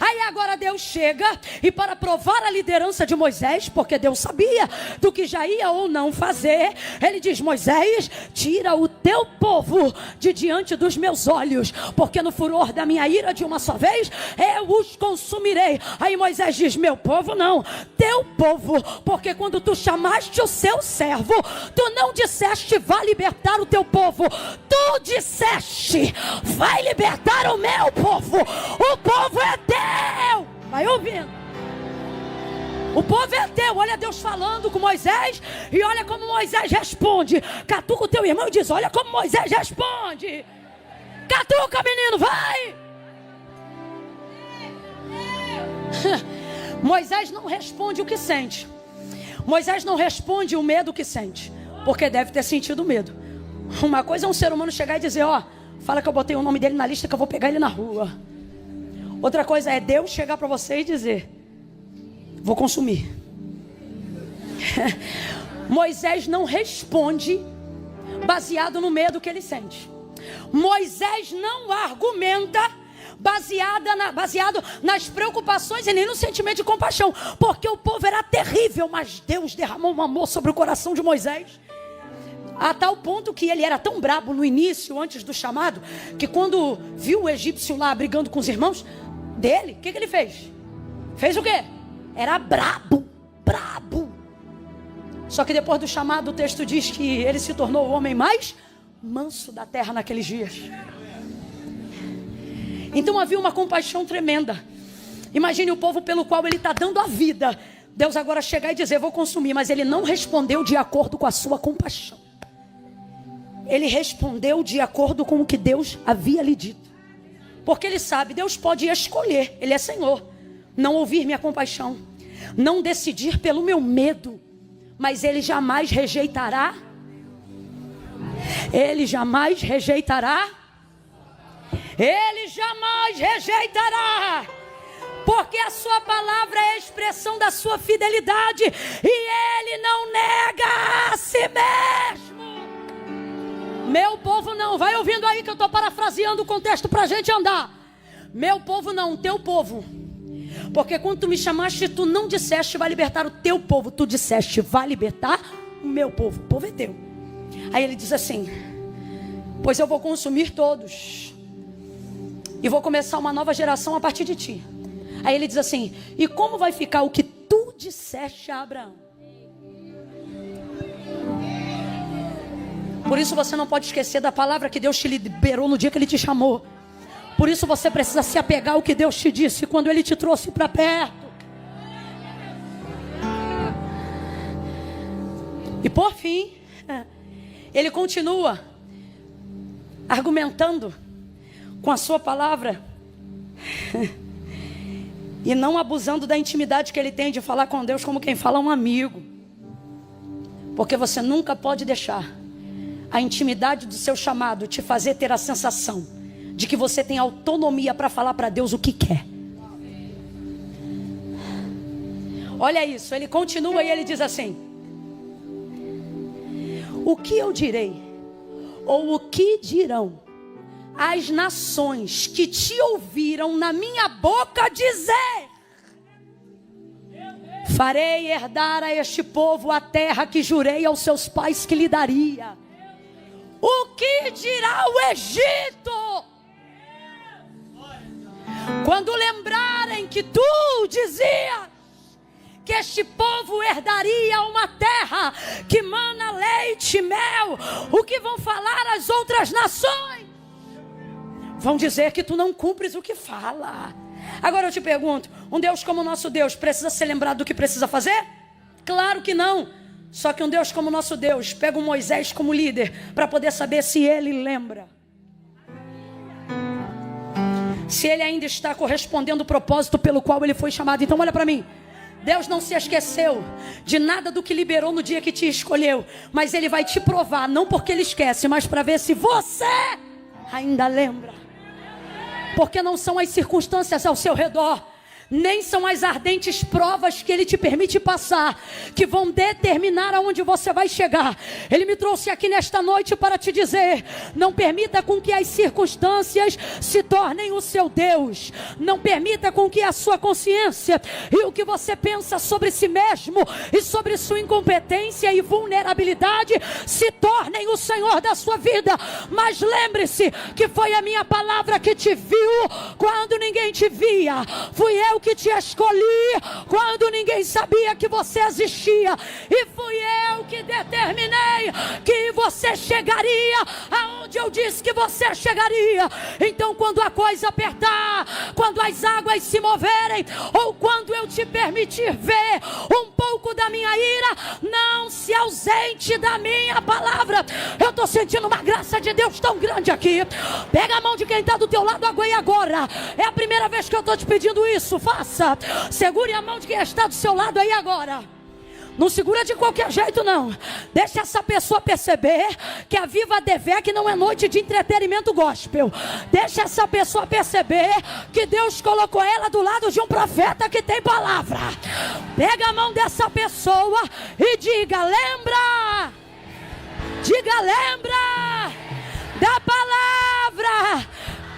Aí agora Deus chega e, para provar a liderança de Moisés, porque Deus sabia do que já ia ou não fazer, ele diz: Moisés, tira o teu povo de diante dos meus olhos, porque no furor da minha ira de uma só vez eu os consumirei. Aí Moisés diz: meu povo não, teu povo, porque quando tu chamaste o seu servo, tu não disseste: vai libertar o teu povo, tu disseste: vai libertar o meu povo. O povo é teu. Vai ouvindo. O povo é teu. Olha Deus falando com Moisés, e olha como Moisés responde. Catuca o teu irmão e diz: olha como Moisés responde. Catuca, menino, vai. Moisés não responde o que sente. Moisés não responde o medo que sente, porque deve ter sentido medo. Uma coisa é um ser humano chegar e dizer: ó, fala que eu botei o nome dele na lista, que eu vou pegar ele na rua. Outra coisa é Deus chegar para você e dizer: vou consumir. Moisés não responde baseado no medo que ele sente. Moisés não argumenta baseado nas preocupações e nem no sentimento de compaixão, porque o povo era terrível, mas Deus derramou um amor sobre o coração de Moisés, a tal ponto que ele era tão brabo no início, antes do chamado, que quando viu o egípcio lá brigando com os irmãos dele, o que ele fez? Fez o quê? Era brabo. Só que depois do chamado, o texto diz que ele se tornou o homem mais manso da terra naqueles dias. Então havia uma compaixão tremenda. Imagine o povo pelo qual ele está dando a vida. Deus agora chegar e dizer: vou consumir. Mas ele não respondeu de acordo com a sua compaixão. Ele respondeu de acordo com o que Deus havia lhe dito. Porque ele sabe, Deus pode escolher, Ele é Senhor, não ouvir minha compaixão, não decidir pelo meu medo, mas Ele jamais rejeitará. Ele jamais rejeitará. Ele jamais rejeitará. Porque a sua palavra é a expressão da sua fidelidade, e Ele não nega a si mesmo. Meu povo não. Vai ouvindo aí que eu estou parafraseando o contexto para a gente andar. Meu povo não, teu povo. Porque quando tu me chamaste, tu não disseste vai libertar o teu povo, tu disseste vai libertar o meu povo. O povo é teu. Aí ele diz assim: pois eu vou consumir todos e vou começar uma nova geração a partir de ti. Aí ele diz assim: e como vai ficar o que tu disseste a Abraão? Por isso você não pode esquecer da palavra que Deus te liberou no dia que Ele te chamou. Por isso você precisa se apegar ao que Deus te disse quando Ele te trouxe para perto. E por fim, Ele continua argumentando com a sua palavra e não abusando da intimidade que Ele tem de falar com Deus como quem fala a um amigo. Porque você nunca pode deixar a intimidade do seu chamado te fazer ter a sensação de que você tem autonomia para falar para Deus o que quer. Olha isso, ele continua e ele diz assim: o que eu direi, ou o que dirão as nações que te ouviram na minha boca dizer: farei herdar a este povo a terra que jurei aos seus pais que lhe daria. O que dirá o Egito quando lembrarem que tu dizias que este povo herdaria uma terra que mana leite e mel? O que vão falar as outras nações? Vão dizer que tu não cumpres o que fala. Agora eu te pergunto, um Deus como o nosso Deus precisa ser lembrado do que precisa fazer? Claro que não. Só que um Deus como o nosso Deus pega um Moisés como líder para poder saber se ele lembra, se ele ainda está correspondendo ao propósito pelo qual ele foi chamado. Então olha para mim, Deus não se esqueceu de nada do que liberou no dia que te escolheu, mas Ele vai te provar, não porque Ele esquece, mas para ver se você ainda lembra. Porque não são as circunstâncias ao seu redor, nem são as ardentes provas que Ele te permite passar que vão determinar aonde você vai chegar. Ele me trouxe aqui nesta noite para te dizer: não permita com que as circunstâncias se tornem o seu Deus. Não permita com que a sua consciência e o que você pensa sobre si mesmo e sobre sua incompetência e vulnerabilidade se tornem o Senhor da sua vida. Mas lembre-se que foi a minha palavra que te viu quando ninguém te via. Fui eu que te escolhi quando ninguém sabia que você existia, e fui eu que determinei que você chegaria aonde eu disse que você chegaria. Então quando a coisa apertar, quando as águas se moverem, ou quando eu te permitir ver um pouco da minha ira, não se ausente da minha palavra. Eu estou sentindo uma graça de Deus tão grande aqui. Pega a mão de quem está do teu lado agora. É a primeira vez que eu estou te pedindo isso. Faça. Segure a mão de quem está do seu lado aí agora. Não segura de qualquer jeito não. Deixa essa pessoa perceber que a Viva Devec não é noite de entretenimento gospel. Deixa essa pessoa perceber que Deus colocou ela do lado de um profeta que tem palavra. Pega a mão dessa pessoa e diga: lembra. Diga: lembra da palavra.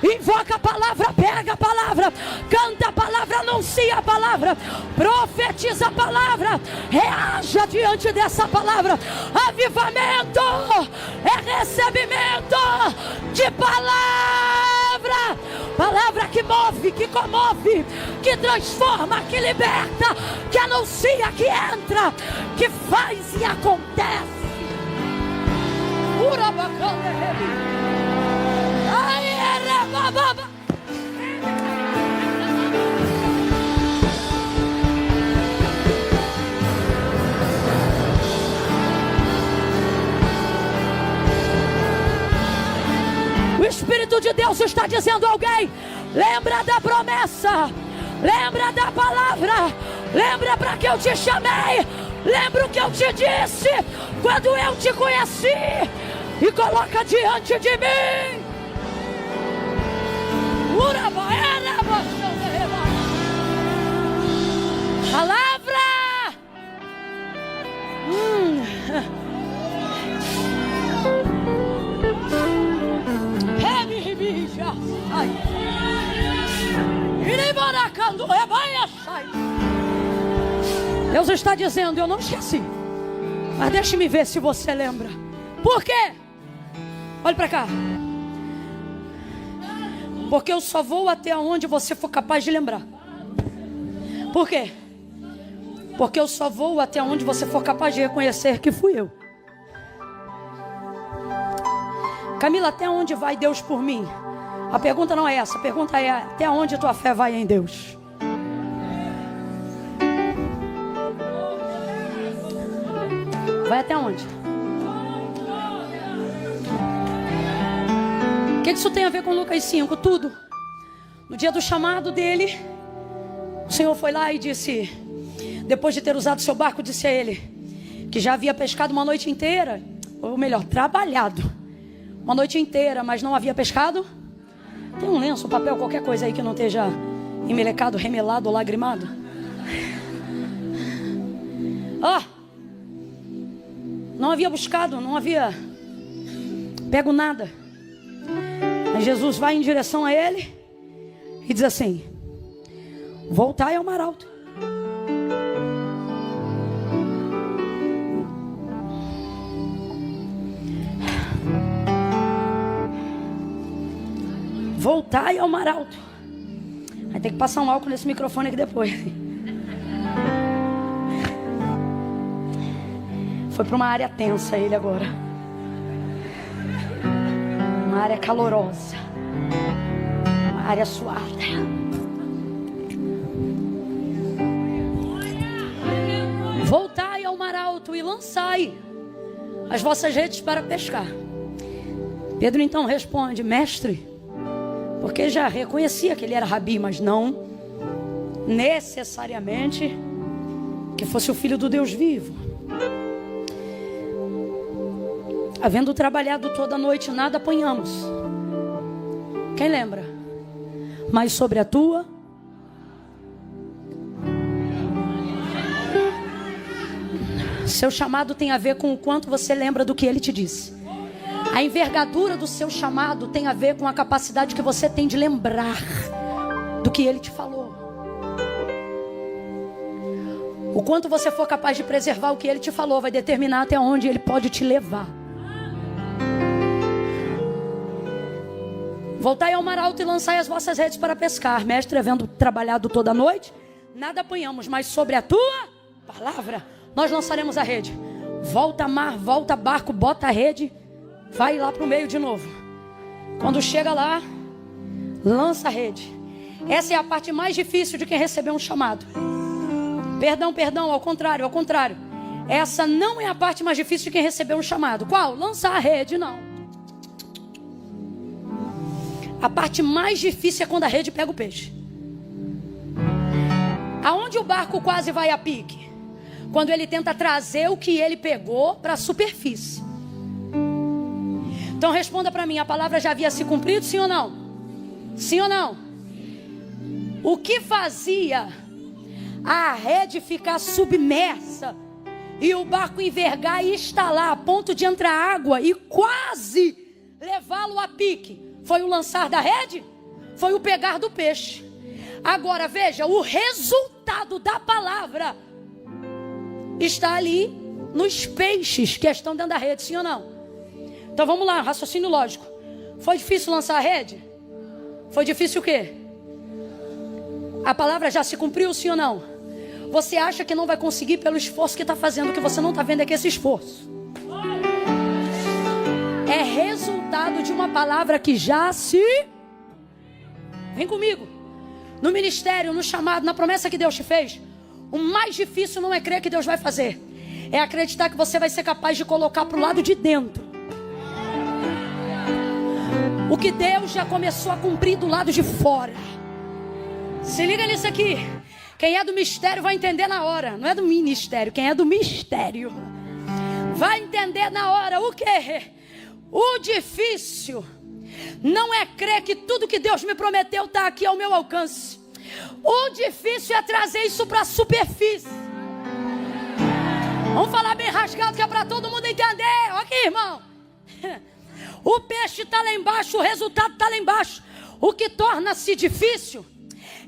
Invoca a palavra, pega a palavra, canta a palavra, anuncia a palavra, profetiza a palavra, reaja diante dessa palavra. Avivamento é recebimento de palavra. Palavra que move, que comove, que transforma, que liberta, que anuncia, que entra, que faz e acontece. O Espírito de Deus está dizendo a alguém: lembra da promessa, lembra da palavra, lembra para que eu te chamei, lembra o que eu te disse quando eu te conheci, e coloca diante de mim. Palavra. Ai. Deus está dizendo, eu não esqueci. Mas deixe-me ver se você lembra. Por quê? Olha para cá. Porque eu só vou até onde você for capaz de lembrar. Por quê? Porque eu só vou até onde você for capaz de reconhecer que fui eu. Camila, até onde vai Deus por mim? A pergunta não é essa. A pergunta é, até onde tua fé vai em Deus? Vai até onde? O que isso tem a ver com Lucas 5? Tudo. No dia do chamado dele, o Senhor foi lá e disse, depois de ter usado seu barco, disse a ele, que já havia pescado uma noite inteira, ou melhor, trabalhado uma noite inteira, mas não havia pescado. Tem um lenço, um papel, qualquer coisa aí que não esteja emelecado, remelado ou lagrimado. Não havia buscado, não havia pego nada. Mas Jesus vai em direção a ele e diz assim, voltai ao mar alto. Voltai ao mar alto. Vai ter que passar um álcool nesse microfone aqui depois. Foi para uma área tensa ele agora. Uma área calorosa. Uma área suada. Voltai ao mar alto e lançai as vossas redes para pescar. Pedro então responde, mestre, porque já reconhecia que ele era rabi, mas não necessariamente que fosse o filho do Deus vivo. Havendo trabalhado toda a noite, nada apanhamos. Quem lembra? Mas sobre a tua seu chamado tem a ver com o quanto você lembra do que ele te disse. A envergadura do seu chamado tem a ver com a capacidade que você tem de lembrar do que ele te falou. O quanto você for capaz de preservar o que ele te falou vai determinar até onde ele pode te levar. Voltai ao mar alto e lançai as vossas redes para pescar. Mestre, havendo trabalhado toda a noite, nada apanhamos, mas sobre a tua palavra nós lançaremos a rede. Volta mar, volta barco, bota a rede, vai lá para o meio de novo. Quando chega lá, lança a rede. Essa é a parte mais difícil de quem recebeu um chamado. Perdão, ao contrário. Essa não é a parte mais difícil de quem recebeu um chamado. Qual? Lançar a rede, não. A parte mais difícil é quando a rede pega o peixe. Aonde o barco quase vai a pique? Quando ele tenta trazer o que ele pegou para a superfície. Então responda para mim, a palavra já havia se cumprido, sim ou não? Sim ou não? O que fazia a rede ficar submersa e o barco envergar e estalar a ponto de entrar água e quase levá-lo a pique? Foi o lançar da rede? Foi o pegar do peixe. Agora veja, o resultado da palavra está ali nos peixes que estão dentro da rede, sim ou não? Então vamos lá, raciocínio lógico. Foi difícil lançar a rede? Foi difícil o quê? A palavra já se cumpriu, sim ou não? Você acha que não vai conseguir pelo esforço que está fazendo? O que você não está vendo é que esse esforço é resultado de uma palavra que já se... Vem comigo. No ministério, no chamado, na promessa que Deus te fez, o mais difícil não é crer que Deus vai fazer, é acreditar que você vai ser capaz de colocar para o lado de dentro o que Deus já começou a cumprir do lado de fora. Se liga nisso aqui. Quem é do mistério vai entender na hora. Não é do ministério, quem é do mistério vai entender na hora. O quê? O difícil não é crer que tudo que Deus me prometeu está aqui ao meu alcance. O difícil é trazer isso para a superfície. Vamos falar bem rasgado que é para todo mundo entender. Aqui, irmão. O peixe está lá embaixo, o resultado está lá embaixo. O que torna-se difícil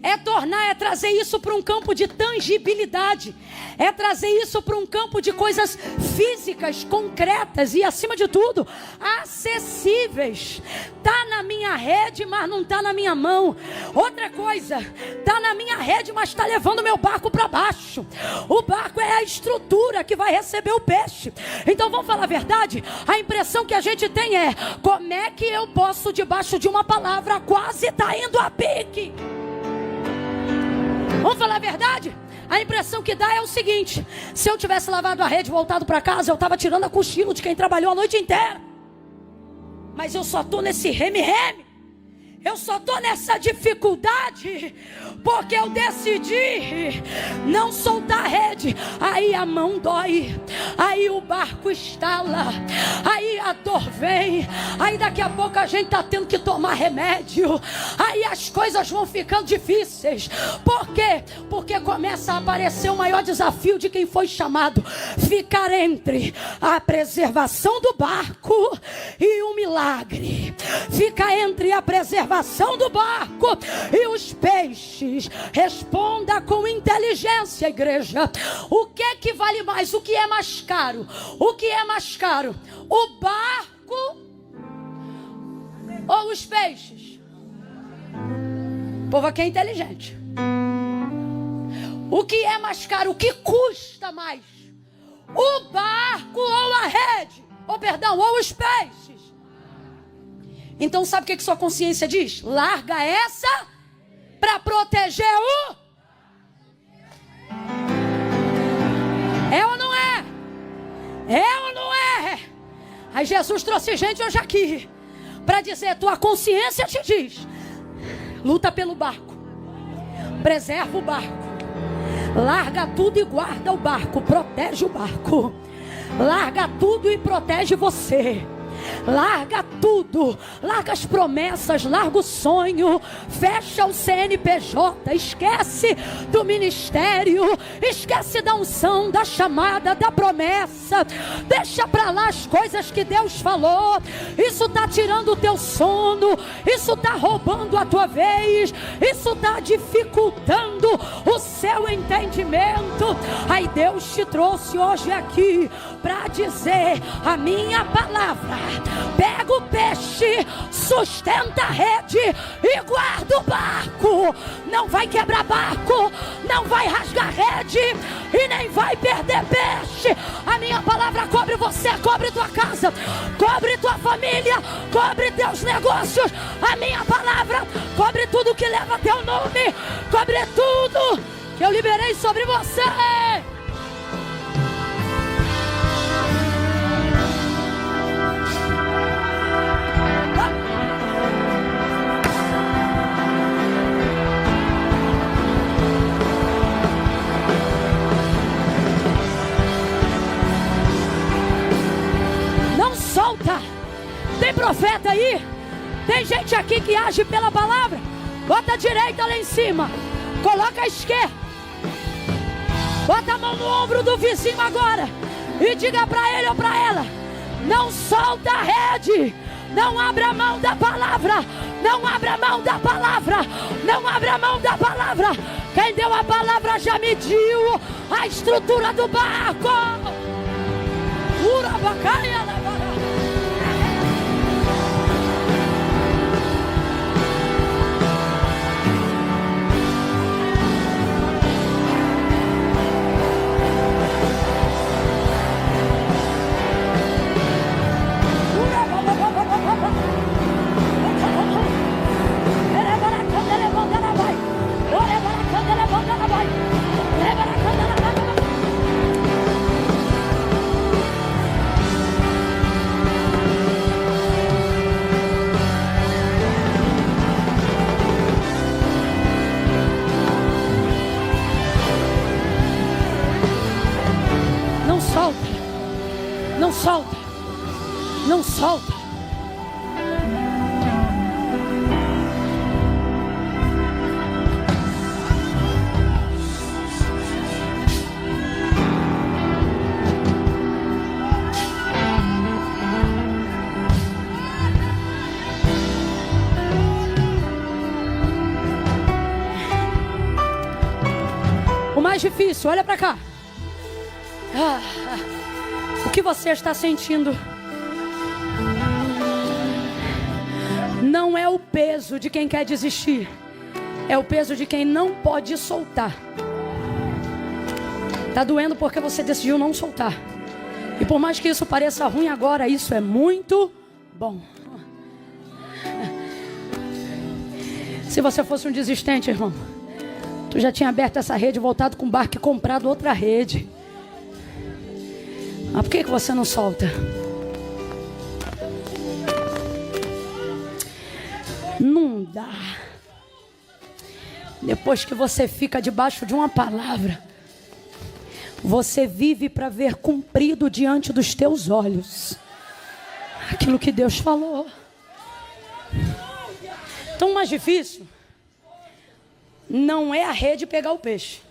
É tornar, é trazer isso para um campo de tangibilidade. É trazer isso para um campo de coisas físicas, concretas e, acima de tudo, acessíveis. Está na minha rede, mas não está na minha mão. Outra coisa, está na minha rede, mas está levando o meu barco para baixo. O barco é a estrutura que vai receber o peixe. Então, vamos falar a verdade? A impressão que a gente tem é: como é que eu posso, debaixo de uma palavra, quase está indo a pique? Vamos falar a verdade? A impressão que dá é o seguinte: se eu tivesse lavado a rede e voltado para casa, eu estava tirando a cochilo de quem trabalhou a noite inteira. Mas eu só estou nesse reme-reme. Eu só estou nessa dificuldade porque eu decidi não soltar a rede. Aí a mão dói, aí o barco estala, aí a dor vem, aí daqui a pouco a gente está tendo que tomar remédio, aí as coisas vão ficando difíceis. Por quê? Porque começa a aparecer o maior desafio de quem foi chamado: ficar entre a preservação do barco e o milagre. Fica entre a preservação do barco e os peixes. Responda com inteligência, igreja. O que é que vale mais? O que é mais caro? O que é mais caro? O barco ou os peixes? O povo aqui é inteligente. O que é mais caro? O que custa mais? O barco ou a rede? Ou perdão, ou os peixes? Então sabe o que sua consciência diz? Larga essa para proteger o... É ou não é? É ou não é? Aí Jesus trouxe gente hoje aqui para dizer: tua consciência te diz: luta pelo barco, preserva o barco, larga tudo e guarda o barco, protege o barco, larga tudo e protege você. Larga tudo, larga as promessas, larga o sonho, fecha o CNPJ, esquece do ministério, esquece da unção, da chamada, da promessa. Deixa pra lá as coisas que Deus falou. Isso tá tirando o teu sono, isso tá roubando a tua vez, isso tá dificultando o seu entendimento. Aí Deus te trouxe hoje aqui para dizer a minha palavra: pega o peixe, sustenta a rede e guarda o barco. Não vai quebrar barco, não vai rasgar rede e nem vai perder peixe. A minha palavra cobre você, cobre tua casa, cobre tua família, cobre teus negócios. A minha palavra cobre tudo que leva teu nome, cobre tudo que eu liberei sobre você. Solta. Tem profeta aí? Tem gente aqui que age pela palavra? Bota a direita lá em cima, coloca a esquerda, bota a mão no ombro do vizinho agora e diga para ele ou para ela: não solta a rede, não abra mão da palavra, não abra mão da palavra, não abra mão da palavra. Quem deu a palavra já mediu a estrutura do barco. Urabacaia, solta, não solta. mais difícil, olha para cá. O que você está sentindo não é o peso de quem quer desistir, é o peso de quem não pode soltar. Está doendo porque você decidiu não soltar. E por mais que isso pareça ruim agora, isso é muito bom. Se você fosse um desistente, irmão, tu já tinha aberto essa rede, voltado com o barco e comprado outra rede. Mas por que você não solta? Não dá. Depois que você fica debaixo de uma palavra, você vive para ver cumprido diante dos teus olhos aquilo que Deus falou. Então o mais difícil não é a rede pegar o peixe.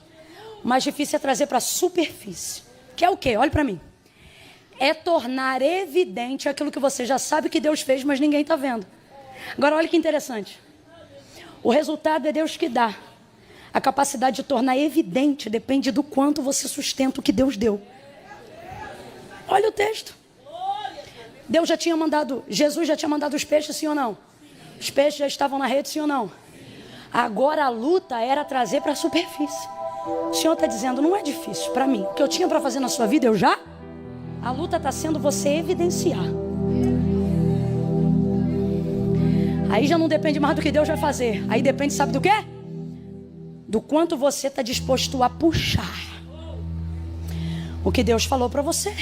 O mais difícil é trazer para a superfície. Que é o quê? Olhe para mim. É tornar evidente aquilo que você já sabe que Deus fez, mas ninguém está vendo. Agora olha que interessante. O resultado é Deus que dá. A capacidade de tornar evidente depende do quanto você sustenta o que Deus deu. Olha o texto. Deus já tinha mandado, Jesus já tinha mandado os peixes, sim ou não? Os peixes já estavam na rede, sim ou não? Agora a luta era trazer para a superfície. O Senhor está dizendo, não é difícil para mim. O que eu tinha para fazer na sua vida, eu já? A luta está sendo você evidenciar. Aí já não depende mais do que Deus vai fazer. Aí depende, sabe do quê? Do quanto você está disposto a puxar o que Deus falou para você.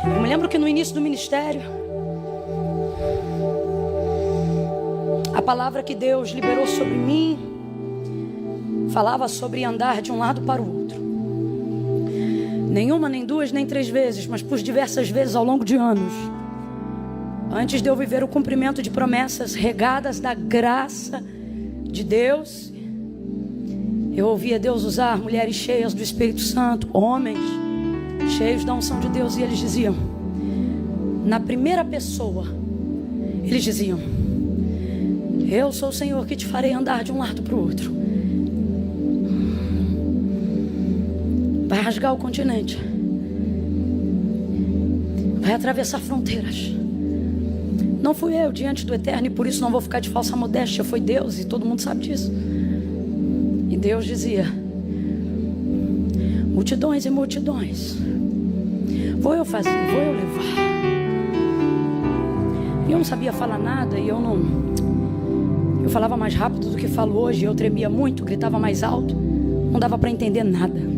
Eu me lembro que no início do ministério, a palavra que Deus liberou sobre mim falava sobre andar de um lado para o outro. Nenhuma, nem duas, nem três vezes, mas por diversas vezes ao longo de anos. Antes de eu viver o cumprimento de promessas regadas da graça de Deus, eu ouvia Deus usar mulheres cheias do Espírito Santo, homens cheios da unção de Deus, e eles diziam, na primeira pessoa, eles diziam, eu sou o Senhor que te farei andar de um lado para o outro. Vai rasgar o continente, vai atravessar fronteiras. Não fui eu diante do Eterno, e por isso não vou ficar de falsa modéstia. Foi Deus, e todo mundo sabe disso. E Deus dizia, multidões e multidões, vou eu fazer, vou eu levar. E eu não sabia falar nada, e eu falava mais rápido do que falo hoje. Eu tremia muito, gritava mais alto, não dava para entender nada.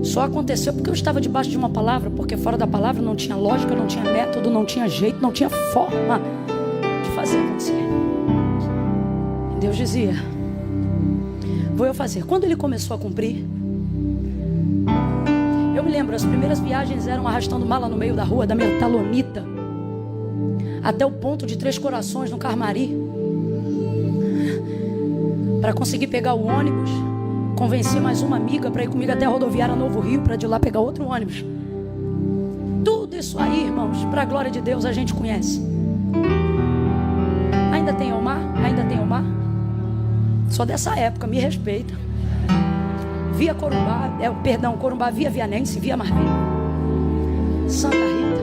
Só aconteceu porque eu estava debaixo de uma palavra, porque fora da palavra não tinha lógica, não tinha método, não tinha jeito, não tinha forma de fazer acontecer. E Deus dizia, vou eu fazer. Quando Ele começou a cumprir, eu me lembro, as primeiras viagens eram arrastando mala no meio da rua, da Metalonita, até o ponto de Três Corações, no Carmari, para conseguir pegar o ônibus. Convenci mais uma amiga para ir comigo até a rodoviária Novo Rio, para de lá pegar outro ônibus. Tudo isso aí, irmãos, para a glória de Deus, a gente conhece. Ainda tem o mar? Ainda tem o mar? Sou dessa época, me respeita. Via Corumbá, Corumbá, via Vianense, via Marvim, Santa Rita.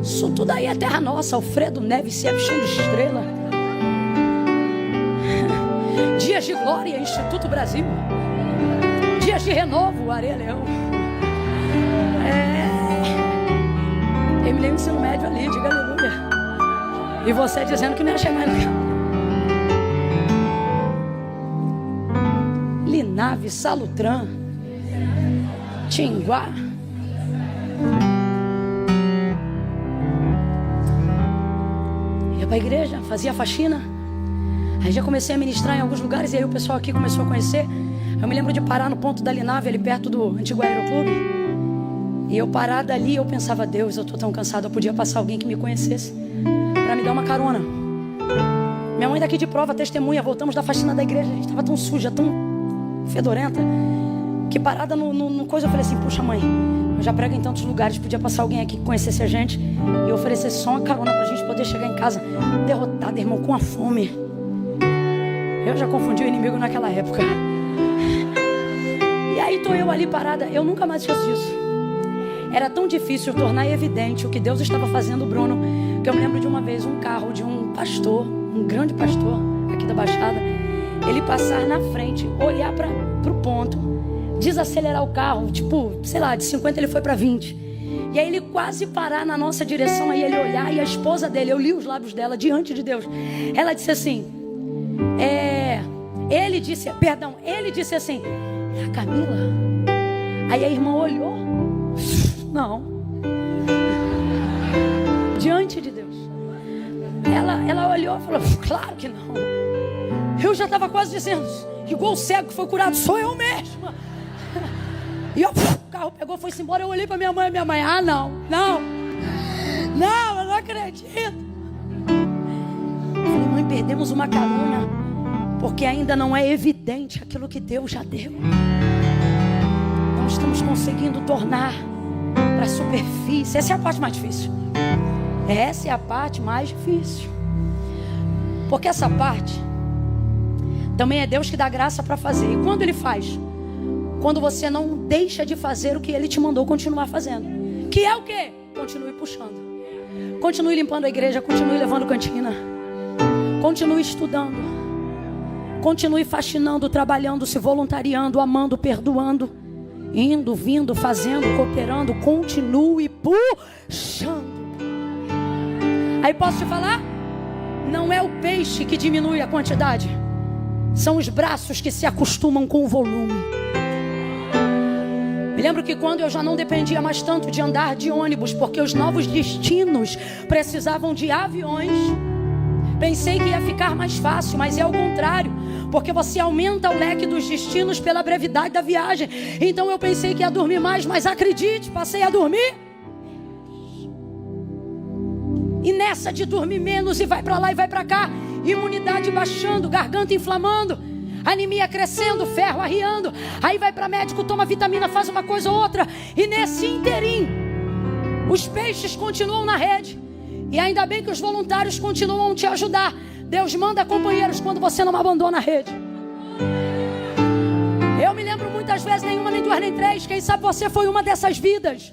Isso tudo aí é terra nossa. Alfredo Neves, se achando estrela. Dias de Glória, Instituto Brasil. Dias de Renovo, Areia Leão. Eu me lembro do ensino médio ali, diga aleluia. E você dizendo que não ia chegar no carro. Linave, Salutran, Tinguá. Ia para a igreja, fazia faxina. Aí já comecei a ministrar em alguns lugares, e aí o pessoal aqui começou a conhecer. Eu me lembro de parar no ponto da Linave, ali perto do antigo aeroclube. E eu parada ali, eu pensava, Deus, eu tô tão cansado, eu podia passar alguém que me conhecesse para me dar uma carona. Minha mãe daqui de prova, testemunha, voltamos da faxina da igreja, a gente estava tão suja, tão fedorenta, que parada no coisa, eu falei assim, puxa mãe, eu já prego em tantos lugares, podia passar alguém aqui que conhecesse a gente e oferecesse só uma carona pra gente poder chegar em casa derrotada, irmão, com a fome. Eu já confundi o inimigo naquela época. E aí tô eu ali parada. Eu nunca mais esqueço disso. Era tão difícil tornar evidente o que Deus estava fazendo, Bruno, que eu me lembro de uma vez um carro de um pastor, um grande pastor aqui da Baixada, ele passar na frente, olhar pro ponto, desacelerar o carro, tipo, sei lá, de 50 ele foi para 20. E aí ele quase parar na nossa direção, aí ele olhar, e a esposa dele, eu li os lábios dela diante de Deus, ela disse assim, ele disse assim, é a Camila? Aí a irmã olhou, não, diante de Deus, ela olhou e falou, claro que não. Eu já estava quase dizendo, igual o cego que foi curado, sou eu mesma. E o carro pegou, foi-se embora. Eu olhei para minha mãe, não, eu não acredito. Eu falei, mãe, perdemos uma carona, porque ainda não é evidente aquilo que Deus já deu. Não estamos conseguindo tornar para a superfície. Essa é a parte mais difícil. Essa é a parte mais difícil. Porque essa parte também é Deus que dá graça para fazer. E quando Ele faz? Quando você não deixa de fazer o que Ele te mandou continuar fazendo. Que é o quê? Continue puxando. Continue limpando a igreja. Continue levando cantina. Continue estudando. Continue faxinando, trabalhando, se voluntariando, amando, perdoando. Indo, vindo, fazendo, cooperando. Continue puxando. Aí posso te falar? Não é o peixe que diminui a quantidade. São os braços que se acostumam com o volume. Me lembro que quando eu já não dependia mais tanto de andar de ônibus, porque os novos destinos precisavam de aviões, pensei que ia ficar mais fácil, mas é o contrário, porque você aumenta o leque dos destinos pela brevidade da viagem. Então eu pensei que ia dormir mais, mas acredite, passei a dormir. E nessa de dormir menos e vai para lá e vai para cá, imunidade baixando, garganta inflamando, anemia crescendo, ferro arriando. Aí vai para médico, toma vitamina, faz uma coisa ou outra. E nesse inteirinho, os peixes continuam na rede. E ainda bem que os voluntários continuam a te ajudar. Deus manda companheiros quando você não abandona a rede. Eu me lembro muitas vezes, nenhuma, nem duas, nem três. Quem sabe você foi uma dessas vidas,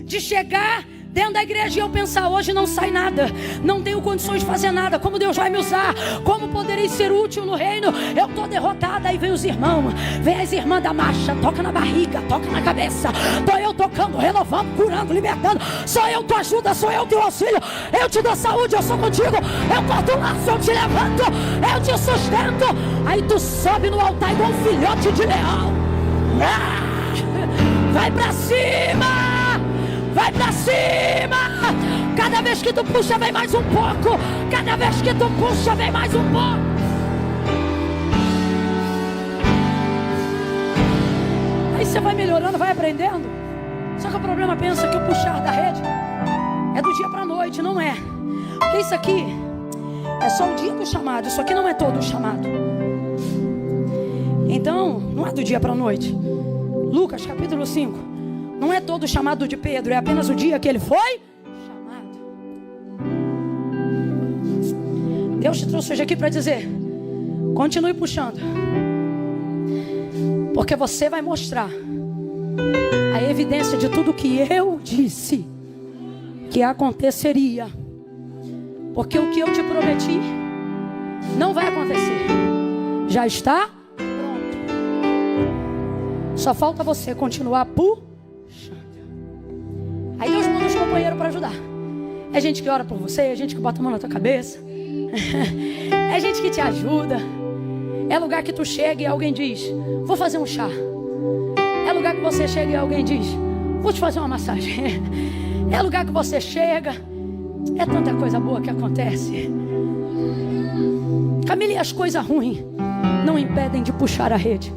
de chegar dentro da igreja e eu pensar, hoje não sai nada, não tenho condições de fazer nada, como Deus vai me usar, como poderei ser útil no reino, eu estou derrotada. Aí vem os irmãos, vem as irmãs da marcha, toca na barriga, toca na cabeça, estou eu tocando, renovando, curando, libertando, sou eu tua ajuda, sou eu teu auxílio, eu te dou saúde, eu sou contigo, eu corto o laço, eu te levanto, eu te sustento. Aí tu sobe no altar igual um filhote de leão, vai pra cima, vai pra cima. Cada vez que tu puxa vem mais um pouco. Cada vez que tu puxa vem mais um pouco. Aí você vai melhorando, vai aprendendo. Só que o problema pensa que o puxar da rede é do dia pra noite. Não é. Porque isso aqui é só o dia do chamado. Isso aqui não é todo o chamado. Então não é do dia pra noite. Lucas capítulo 5. Não é todo o chamado de Pedro, é apenas o dia que ele foi chamado. Deus te trouxe hoje aqui para dizer, continue puxando, porque você vai mostrar a evidência de tudo que eu disse que aconteceria. Porque o que eu te prometi não vai acontecer, já está pronto. Só falta você continuar puxando. Aí Deus manda os companheiros para ajudar. É gente que ora por você, é gente que bota a mão na tua cabeça, é gente que te ajuda. É lugar que tu chega e alguém diz, vou fazer um chá. É lugar que você chega e alguém diz, vou te fazer uma massagem. É lugar que você chega, é tanta coisa boa que acontece. Camila, e as coisas ruins não impedem de puxar a rede.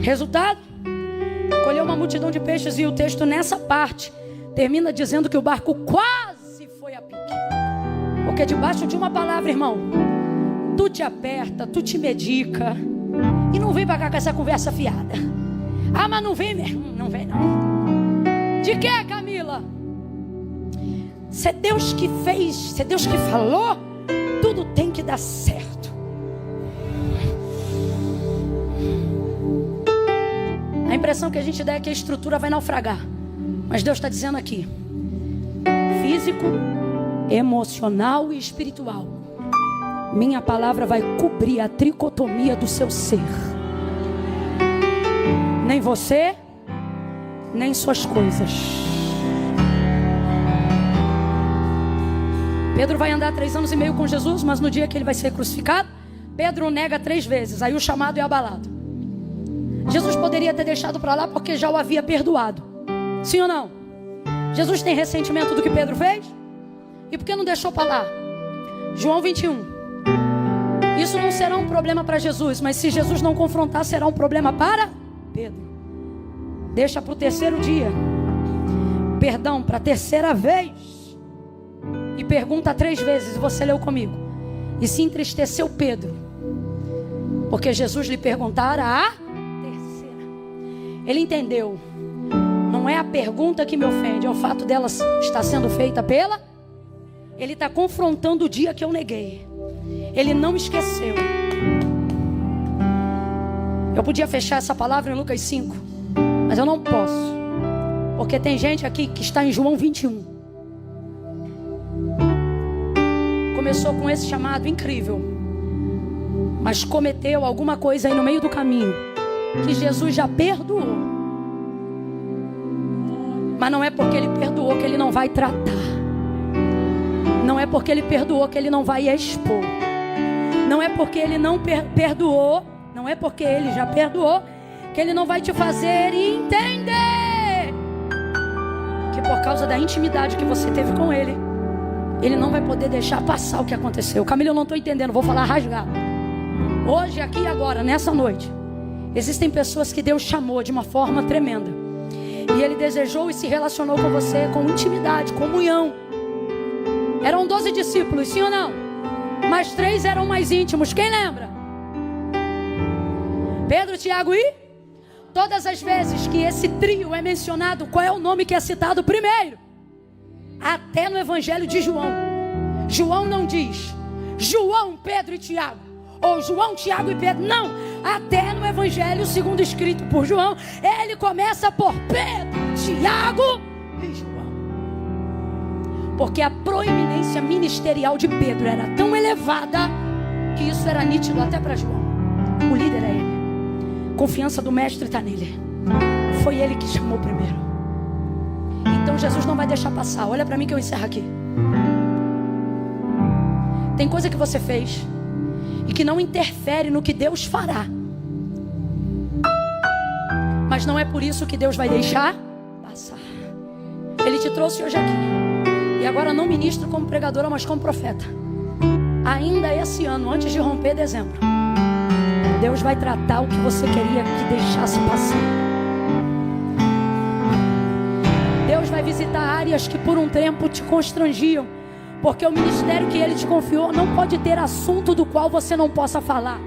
Resultado? Colheu uma multidão de peixes. E o texto nessa parte termina dizendo que o barco quase foi a pique. Porque debaixo de uma palavra, irmão, tu te aperta, tu te medica. E não vem pra cá com essa conversa fiada. Ah, mas não vem mesmo. Não vem não. De que, Camila? Se é Deus que fez, se é Deus que falou, tudo tem que dar certo. impressão que a gente dá é que a estrutura vai naufragar. Mas Deus está dizendo aqui: físico, emocional e espiritual, minha palavra vai cobrir a tricotomia do seu ser. Nem você, nem suas coisas. Pedro vai andar 3 anos e meio com Jesus, mas no dia que ele vai ser crucificado, Pedro o nega 3 vezes. Aí o chamado é abalado. Jesus poderia ter deixado para lá porque já o havia perdoado. Sim ou não? Jesus tem ressentimento do que Pedro fez? E por que não deixou para lá? João 21. Isso não será um problema para Jesus, mas se Jesus não confrontar, será um problema para Pedro. Deixa para o 3º dia. Perdão, para a 3ª vez. E pergunta 3 vezes, você leu comigo. E se entristeceu Pedro, porque Jesus lhe perguntara a 3ª. Ele entendeu. Não é a pergunta que me ofende, é o fato dela estar sendo feita pela. Ele está confrontando o dia que eu neguei. Ele não esqueceu. Eu podia fechar essa palavra em Lucas 5, mas eu não posso, porque tem gente aqui que está em João 21. Começou com esse chamado incrível, mas cometeu alguma coisa aí no meio do caminho que Jesus já perdoou. Mas não é porque ele perdoou que ele não vai tratar. Não é porque ele perdoou que ele não vai expor. Não é porque ele não perdoou, não é porque ele já perdoou que ele não vai te fazer entender que por causa da intimidade que você teve com ele, ele não vai poder deixar passar o que aconteceu. Camila, eu não estou entendendo, vou falar rasgado. Hoje, aqui e agora, nessa noite, existem pessoas que Deus chamou de uma forma tremenda. E Ele desejou e se relacionou com você com intimidade, comunhão. Eram 12 discípulos, sim ou não? Mas 3 eram mais íntimos, quem lembra? Pedro, Tiago e... Todas as vezes que esse trio é mencionado, qual é o nome que é citado primeiro? Até no Evangelho de João. João não diz João, Pedro e Tiago, ou João, Tiago e Pedro. Não, até no Evangelho segundo escrito por João, ele começa por Pedro, Tiago e João. Porque a proeminência ministerial de Pedro era tão elevada que isso era nítido até para João. O líder é ele. Confiança do mestre está nele. Foi ele que chamou primeiro. Então Jesus não vai deixar passar. Olha para mim que eu encerro aqui. Tem coisa que você fez e que não interfere no que Deus fará. Mas não é por isso que Deus vai deixar passar. Ele te trouxe hoje aqui. E agora não ministro como pregadora, mas como profeta. Ainda esse ano, antes de romper dezembro, Deus vai tratar o que você queria que deixasse passar. Deus vai visitar áreas que por um tempo te constrangiam, porque o ministério que Ele te confiou não pode ter assunto do qual você não possa falar.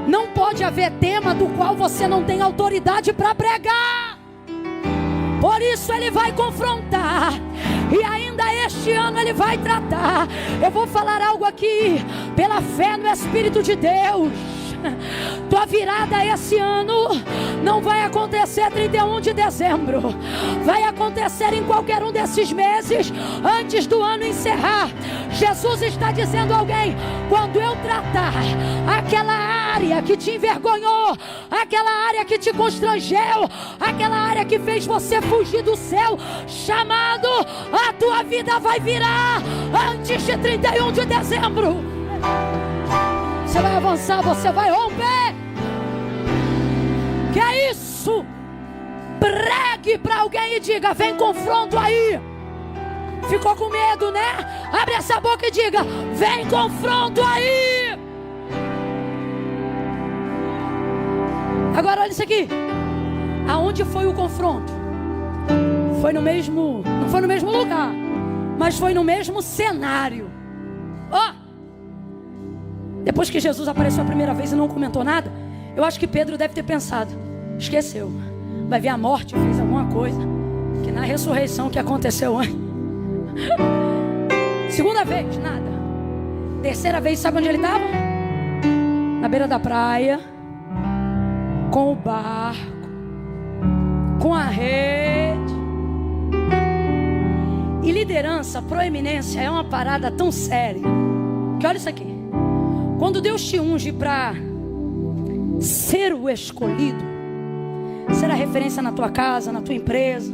Não pode haver tema do qual você não tem autoridade para pregar. Por isso Ele vai confrontar. E ainda este ano Ele vai tratar. Eu vou falar algo aqui pela fé no Espírito de Deus. Tua virada esse ano não vai acontecer 31 de dezembro. Vai acontecer em qualquer um desses meses antes do ano encerrar. Jesus está dizendo a alguém: quando eu tratar aquela área que te envergonhou, aquela área que te constrangeu, aquela área que fez você fugir do céu chamado, a tua vida vai virar antes de 31 de dezembro. Você vai avançar, você vai romper. Que é isso? Pregue para alguém e diga: vem confronto aí. Ficou com medo, né? Abre essa boca e diga: vem confronto aí. Agora olha isso aqui. Aonde foi o confronto? Foi no mesmo, não foi no mesmo lugar, mas foi no mesmo cenário. Ó, depois que Jesus apareceu a primeira vez e não comentou nada, eu acho que Pedro deve ter pensado: esqueceu, vai ver a morte, fez alguma coisa, que na ressurreição que aconteceu antes. Segunda vez, nada. Terceira vez, sabe onde ele estava? Na beira da praia, com o barco. com a rede. E liderança, proeminência é uma parada tão séria que olha isso aqui. Quando Deus te unge para ser o escolhido, ser a referência na tua casa, na tua empresa,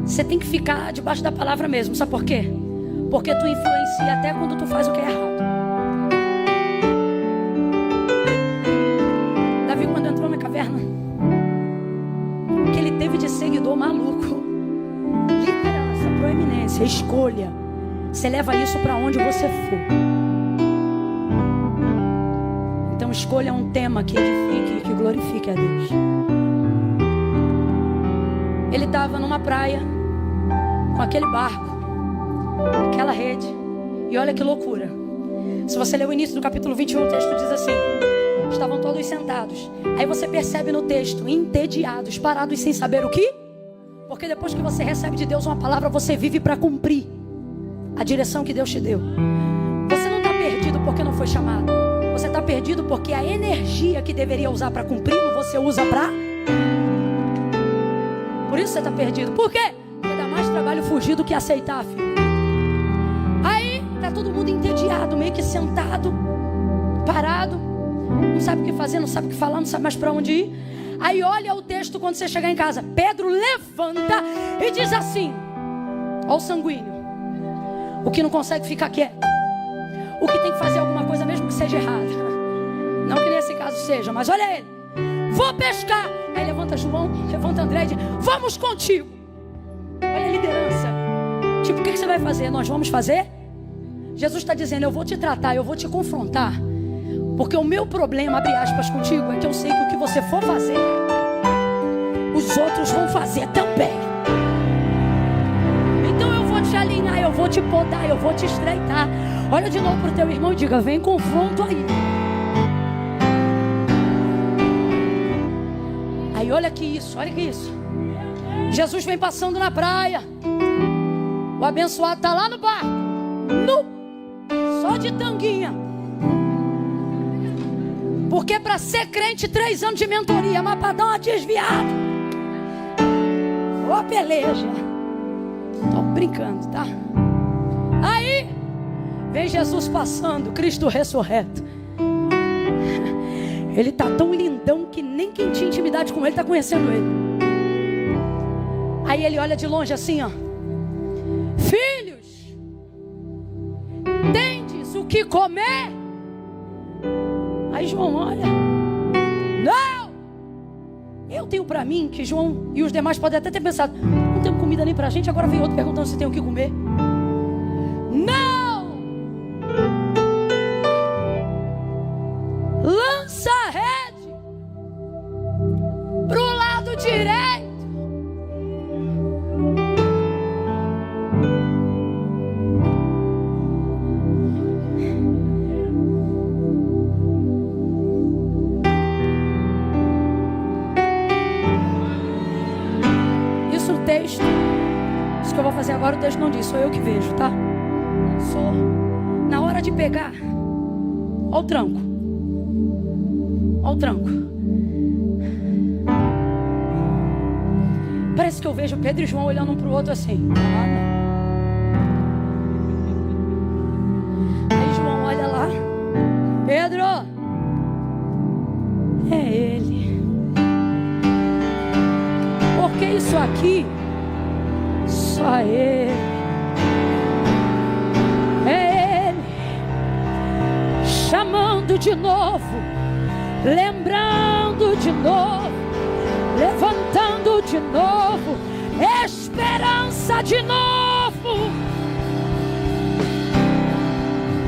você tem que ficar debaixo da palavra mesmo. Sabe por quê? Porque tu influencia até quando tu faz o que é errado. Davi, quando entrou na caverna, o que ele teve de seguidor maluco, liderança, proeminência, escolha, você leva isso para onde você for. Então escolha um tema que edifique e que glorifique a Deus. Ele estava numa praia com aquele barco, aquela rede, e olha que loucura. Se você ler o início do capítulo 21, o texto diz assim: estavam todos sentados. Aí você percebe no texto, entediados, parados sem saber o que. Porque depois que você recebe de Deus uma palavra, você vive para cumprir a direção que Deus te deu. Você não está perdido porque não foi chamado. Você está perdido porque a energia que deveria usar para cumprir, você usa para... Por isso você está perdido. Por quê? Porque dá mais trabalho fugir do que aceitar, filho. Aí está todo mundo entediado, meio que sentado, parado, não sabe o que fazer, não sabe o que falar, não sabe mais para onde ir. Aí olha o texto quando você chegar em casa. Pedro levanta e diz assim: ó o sanguíneo, o que não consegue ficar quieto, o que tem que fazer alguma coisa mesmo que seja errada. Não que nesse caso seja, mas olha ele: vou pescar. Aí levanta João, levanta André e diz: vamos contigo. Olha a liderança. Tipo, o que você vai fazer? Nós vamos fazer? Jesus está dizendo: eu vou te tratar, eu vou te confrontar, porque o meu problema, abre aspas, contigo, é que eu sei que o que você for fazer, os outros vão fazer também. Então eu vou te alinhar, eu vou te podar, eu vou te estreitar. Olha de novo para o teu irmão e diga: vem confronto aí. Aí olha que isso, olha que isso. Jesus vem passando na praia. O abençoado está lá no barco, só de tanguinha. Porque para ser crente, 3 anos de mentoria, mas para dar uma desviada, ô peleja. Tô brincando, tá? Aí vem Jesus passando, Cristo ressurreto. Ele tá tão lindão que nem quem tinha intimidade com ele tá conhecendo ele. Aí ele olha de longe assim, ó: filhos, tendes o que comer? Aí João olha: não, eu tenho para mim. Que João e os demais podem até ter pensado: não tem comida nem pra gente. Agora vem outro perguntando se tem o que comer. Não, lança a rede pro lado direito. Isso que eu vou fazer agora, o texto não diz, sou eu que vejo, tá? Sou. Na hora de pegar, ó o tranco. Ó o tranco. Parece que eu vejo Pedro e João olhando um pro outro assim. Ah, não. Aí João olha lá: Pedro, é ele. Porque isso aqui, só ele. É ele chamando de novo, lembrando de novo, levantando de novo, esperança de novo.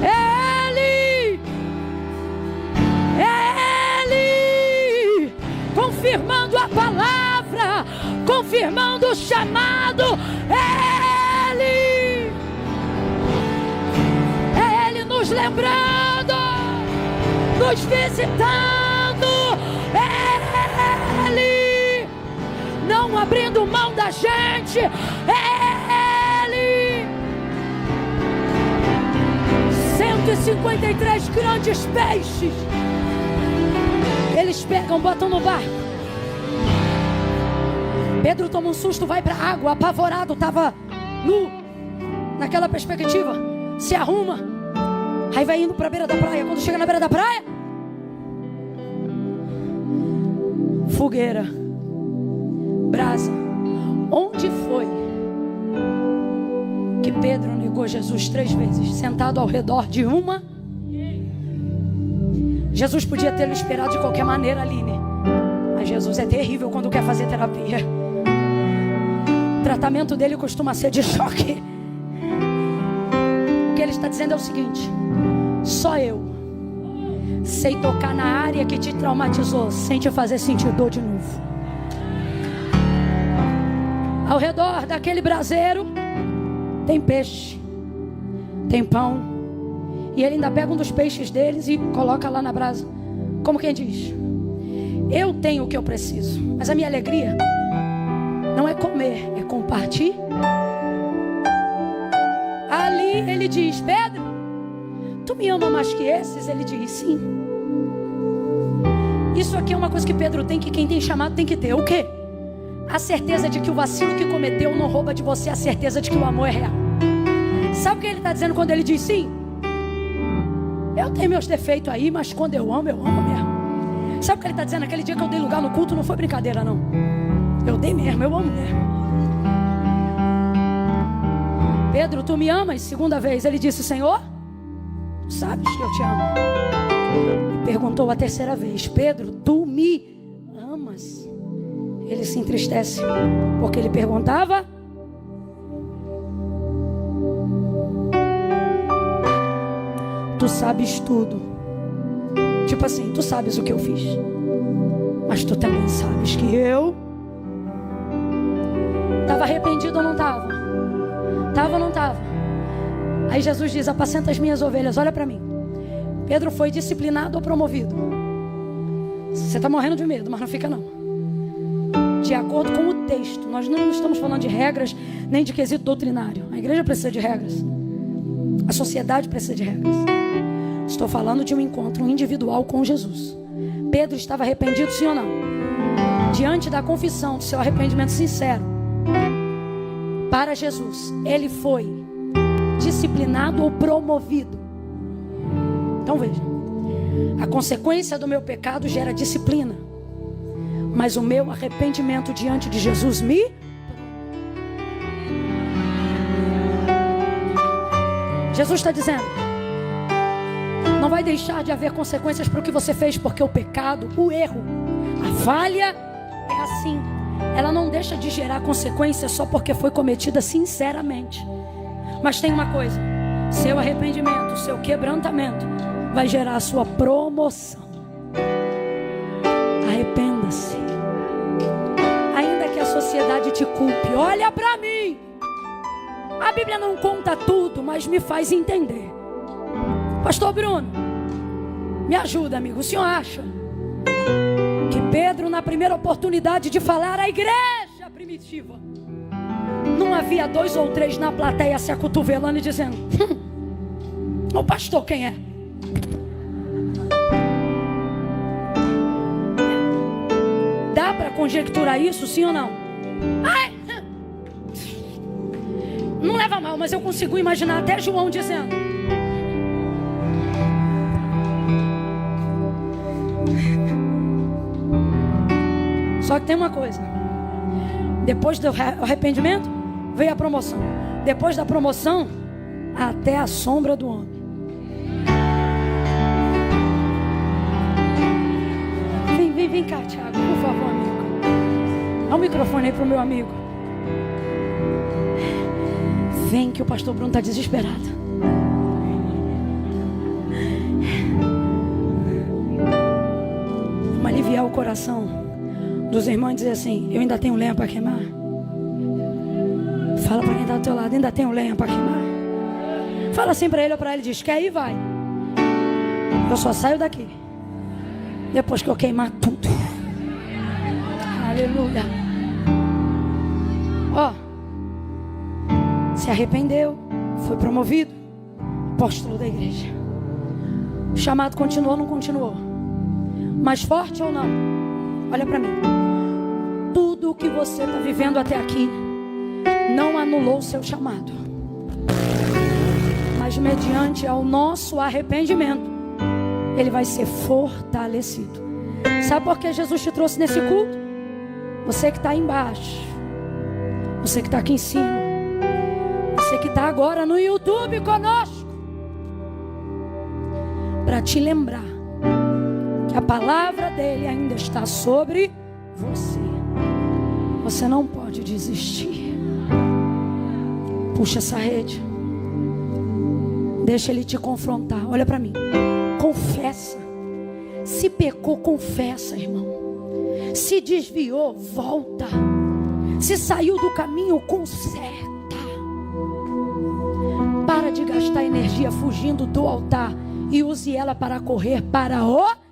É ele, é ele, confirmando a palavra, confirmando o chamado. É ele nos lembrando, nos visitando. É ele não abrindo mão da gente. É ele. 153 grandes peixes Eles pegam, botam no barco. Pedro toma um susto, vai para a água, apavorado, estava nu, naquela perspectiva, se arruma, aí vai indo para a beira da praia. Quando chega na beira da praia, fogueira, brasa. Onde foi que Pedro negou Jesus 3 vezes? Sentado ao redor de uma. Jesus podia tê-lo esperado de qualquer maneira, Aline, mas Jesus é terrível quando quer fazer terapia. O tratamento dele costuma ser de choque. O que ele está dizendo é o seguinte: só eu sei tocar na área que te traumatizou sem te fazer sentir dor de novo. Ao redor daquele braseiro tem peixe, tem pão, e ele ainda pega um dos peixes deles e coloca lá na brasa, como quem diz: eu tenho o que eu preciso, mas a minha alegria não é comer, é compartilhar. Ali ele diz: Pedro, tu me ama mais que esses? Ele diz: sim. Isso aqui é uma coisa que Pedro tem, que quem tem chamado tem que ter. O quê? A certeza de que o vacilo que cometeu não rouba de você a certeza de que o amor é real. Sabe o que ele está dizendo quando ele diz sim? Eu tenho meus defeitos aí, mas quando eu amo mesmo. Sabe o que ele está dizendo? Aquele dia que eu dei lugar no culto não foi brincadeira, não. Eu dei mesmo, eu amo mesmo. Pedro, tu me amas? Segunda vez ele disse: Senhor, tu sabes que eu te amo. E perguntou a terceira vez: Pedro, tu me amas? Ele se entristece, porque ele perguntava. Tu sabes tudo. Tipo assim, tu sabes o que eu fiz, mas tu também sabes que eu estava arrependido ou não estava? Estava ou não estava? Aí Jesus diz: apacenta as minhas ovelhas. Olha para mim. Pedro foi disciplinado ou promovido? Você está morrendo de medo, mas não fica não. De acordo com o texto, nós não estamos falando de regras, nem de quesito doutrinário. A igreja precisa de regras, a sociedade precisa de regras. Estou falando de um encontro individual com Jesus. Pedro estava arrependido, sim ou não? Diante da confissão do seu arrependimento sincero para Jesus, ele foi disciplinado ou promovido? Então veja, a consequência do meu pecado gera disciplina, mas o meu arrependimento diante de Jesus me... Jesus está dizendo: não vai deixar de haver consequências para o que você fez, porque o pecado, o erro, a falha é assim. Ela não deixa de gerar consequências só porque foi cometida sinceramente. Mas tem uma coisa: seu arrependimento, seu quebrantamento vai gerar a sua promoção. Arrependa-se, ainda que a sociedade te culpe. Olha para mim, a Bíblia não conta tudo, mas me faz entender. Pastor Bruno, me ajuda, amigo. O senhor acha que Pedro, na primeira oportunidade de falar à igreja primitiva, não havia 2 ou 3 na plateia se acotovelando e dizendo: o pastor quem é? Dá para conjecturar isso, sim ou não? Ai, não leva mal, mas eu consigo imaginar até João dizendo: só que tem uma coisa: depois do arrependimento veio a promoção. Depois da promoção, até a sombra do homem. Vem cá, Thiago, por favor, amigo. Dá o microfone aí pro meu amigo. Vem que o pastor Bruno está desesperado. Vamos aliviar o coração dos irmãos e dizer assim: eu ainda tenho lenha para queimar. Fala para quem está do teu lado: ainda tenho lenha para queimar. Fala assim para ele ou para ele, diz: quer ir, vai. Eu só saio daqui depois que eu queimar tudo. Aleluia. Ó, se arrependeu, foi promovido, apóstolo da igreja. O chamado continuou ou não continuou? Mais forte ou não? Olha para mim. Tudo o que você está vivendo até aqui não anulou o seu chamado, mas mediante ao nosso arrependimento, ele vai ser fortalecido. Sabe por que Jesus te trouxe nesse culto? Você que está aí embaixo, você que está aqui em cima, você que está agora no YouTube conosco, para te lembrar que a palavra dele ainda está sobre você. Você não pode desistir. Puxa essa rede, deixa ele te confrontar. Olha para mim, confessa. Se pecou, confessa, irmão. Se desviou, volta. Se saiu do caminho, conserta. Para de gastar energia fugindo do altar e use ela para correr para o